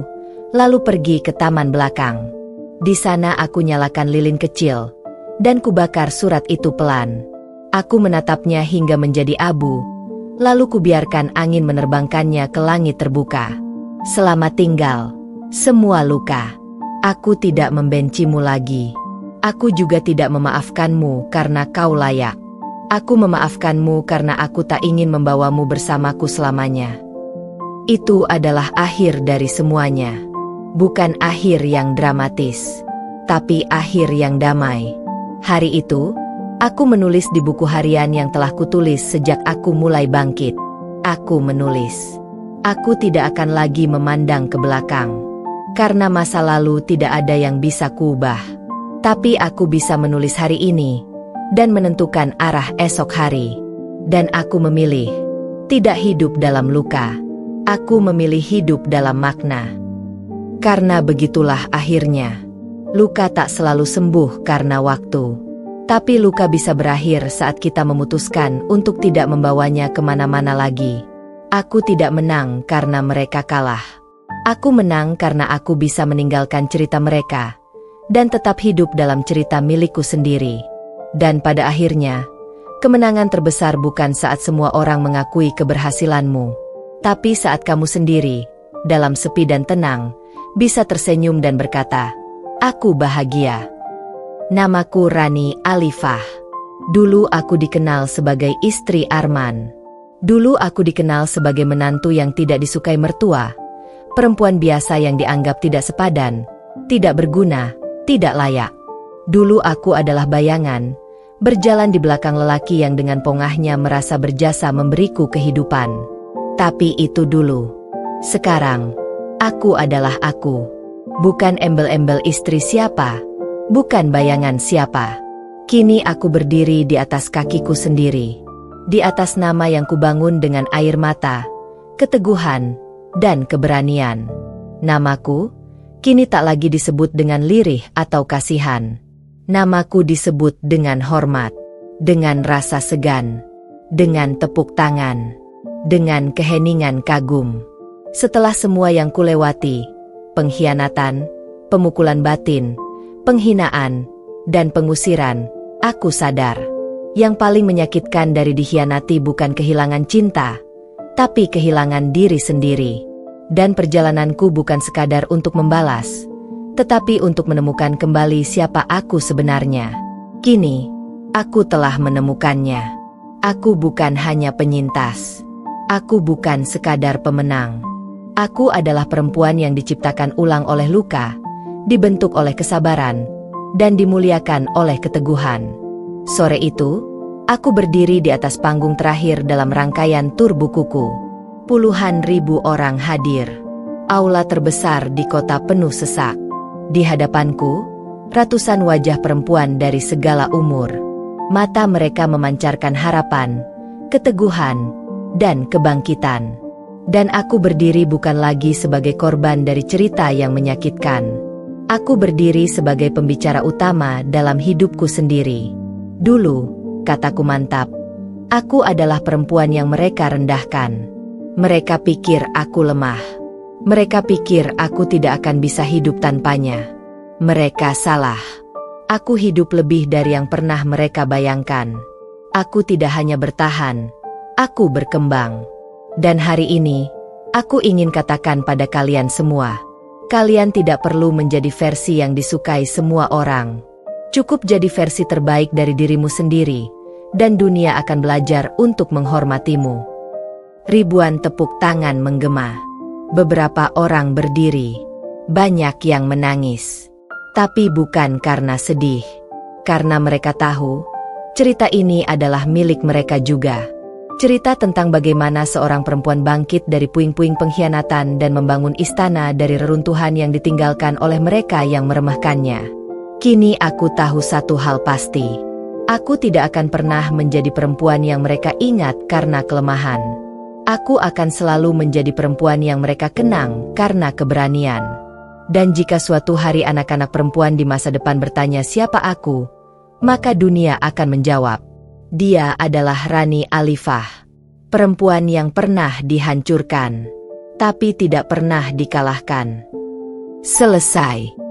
lalu pergi ke taman belakang. Di sana aku nyalakan lilin kecil, dan kubakar surat itu pelan. Aku menatapnya hingga menjadi abu, lalu kubiarkan angin menerbangkannya ke langit terbuka. Selamat tinggal, semua luka. Aku tidak membencimu lagi. Aku juga tidak memaafkanmu karena kau layak. Aku memaafkanmu karena aku tak ingin membawamu bersamaku selamanya. Itu adalah akhir dari semuanya. Bukan akhir yang dramatis, tapi akhir yang damai. Hari itu, aku menulis di buku harian yang telah kutulis sejak aku mulai bangkit. Aku menulis. Aku tidak akan lagi memandang ke belakang. Karena masa lalu tidak ada yang bisa kuubah. Tapi aku bisa menulis hari ini, dan menentukan arah esok hari. Dan aku memilih, tidak hidup dalam luka. Aku memilih hidup dalam makna. Karena begitulah akhirnya. Luka tak selalu sembuh karena waktu. Tapi luka bisa berakhir saat kita memutuskan untuk tidak membawanya kemana-mana lagi. Aku tidak menang karena mereka kalah. Aku menang karena aku bisa meninggalkan cerita mereka dan tetap hidup dalam cerita milikku sendiri. Dan pada akhirnya, kemenangan terbesar bukan saat semua orang mengakui keberhasilanmu, tapi saat kamu sendiri, dalam sepi dan tenang, bisa tersenyum dan berkata, "Aku bahagia." Namaku Rani Alifah. Dulu aku dikenal sebagai istri Arman. Dulu aku dikenal sebagai menantu yang tidak disukai mertua, perempuan biasa yang dianggap tidak sepadan, tidak berguna, tidak layak. Dulu aku adalah bayangan, berjalan di belakang lelaki yang dengan pongahnya merasa berjasa memberiku kehidupan. Tapi itu dulu. Sekarang, aku adalah aku. Bukan embel-embel istri siapa, bukan bayangan siapa. Kini aku berdiri di atas kakiku sendiri. Di atas nama yang kubangun dengan air mata, keteguhan, dan keberanian. Namaku kini tak lagi disebut dengan lirih atau kasihan. Namaku disebut dengan hormat, dengan rasa segan, dengan tepuk tangan, dengan keheningan kagum. Setelah semua yang kulewati, pengkhianatan, pemukulan batin, penghinaan, dan pengusiran, aku sadar. Yang paling menyakitkan dari dikhianati bukan kehilangan cinta, tapi kehilangan diri sendiri. Dan perjalananku bukan sekadar untuk membalas, tetapi untuk menemukan kembali siapa aku sebenarnya. Kini, aku telah menemukannya. Aku bukan hanya penyintas. Aku bukan sekadar pemenang. Aku adalah perempuan yang diciptakan ulang oleh luka, dibentuk oleh kesabaran, dan dimuliakan oleh keteguhan. Sore itu, aku berdiri di atas panggung terakhir dalam rangkaian tur bukuku. Puluhan ribu orang hadir. Aula terbesar di kota penuh sesak. Di hadapanku, ratusan wajah perempuan dari segala umur. Mata mereka memancarkan harapan, keteguhan, dan kebangkitan. Dan aku berdiri bukan lagi sebagai korban dari cerita yang menyakitkan. Aku berdiri sebagai pembicara utama dalam hidupku sendiri. Dulu, kataku mantap, aku adalah perempuan yang mereka rendahkan. Mereka pikir aku lemah. Mereka pikir aku tidak akan bisa hidup tanpanya. Mereka salah. Aku hidup lebih dari yang pernah mereka bayangkan. Aku tidak hanya bertahan, aku berkembang. Dan hari ini, aku ingin katakan pada kalian semua, kalian tidak perlu menjadi versi yang disukai semua orang. Cukup jadi versi terbaik dari dirimu sendiri, dan dunia akan belajar untuk menghormatimu. Ribuan tepuk tangan menggema. Beberapa orang berdiri. Banyak yang menangis. Tapi bukan karena sedih. Karena mereka tahu, cerita ini adalah milik mereka juga. Cerita tentang bagaimana seorang perempuan bangkit dari puing-puing pengkhianatan dan membangun istana dari reruntuhan yang ditinggalkan oleh mereka yang meremehkannya. Kini aku tahu satu hal pasti. Aku tidak akan pernah menjadi perempuan yang mereka ingat karena kelemahan. Aku akan selalu menjadi perempuan yang mereka kenang karena keberanian. Dan jika suatu hari anak-anak perempuan di masa depan bertanya siapa aku, maka dunia akan menjawab, dia adalah Rani Alifah, perempuan yang pernah dihancurkan, tapi tidak pernah dikalahkan. Selesai.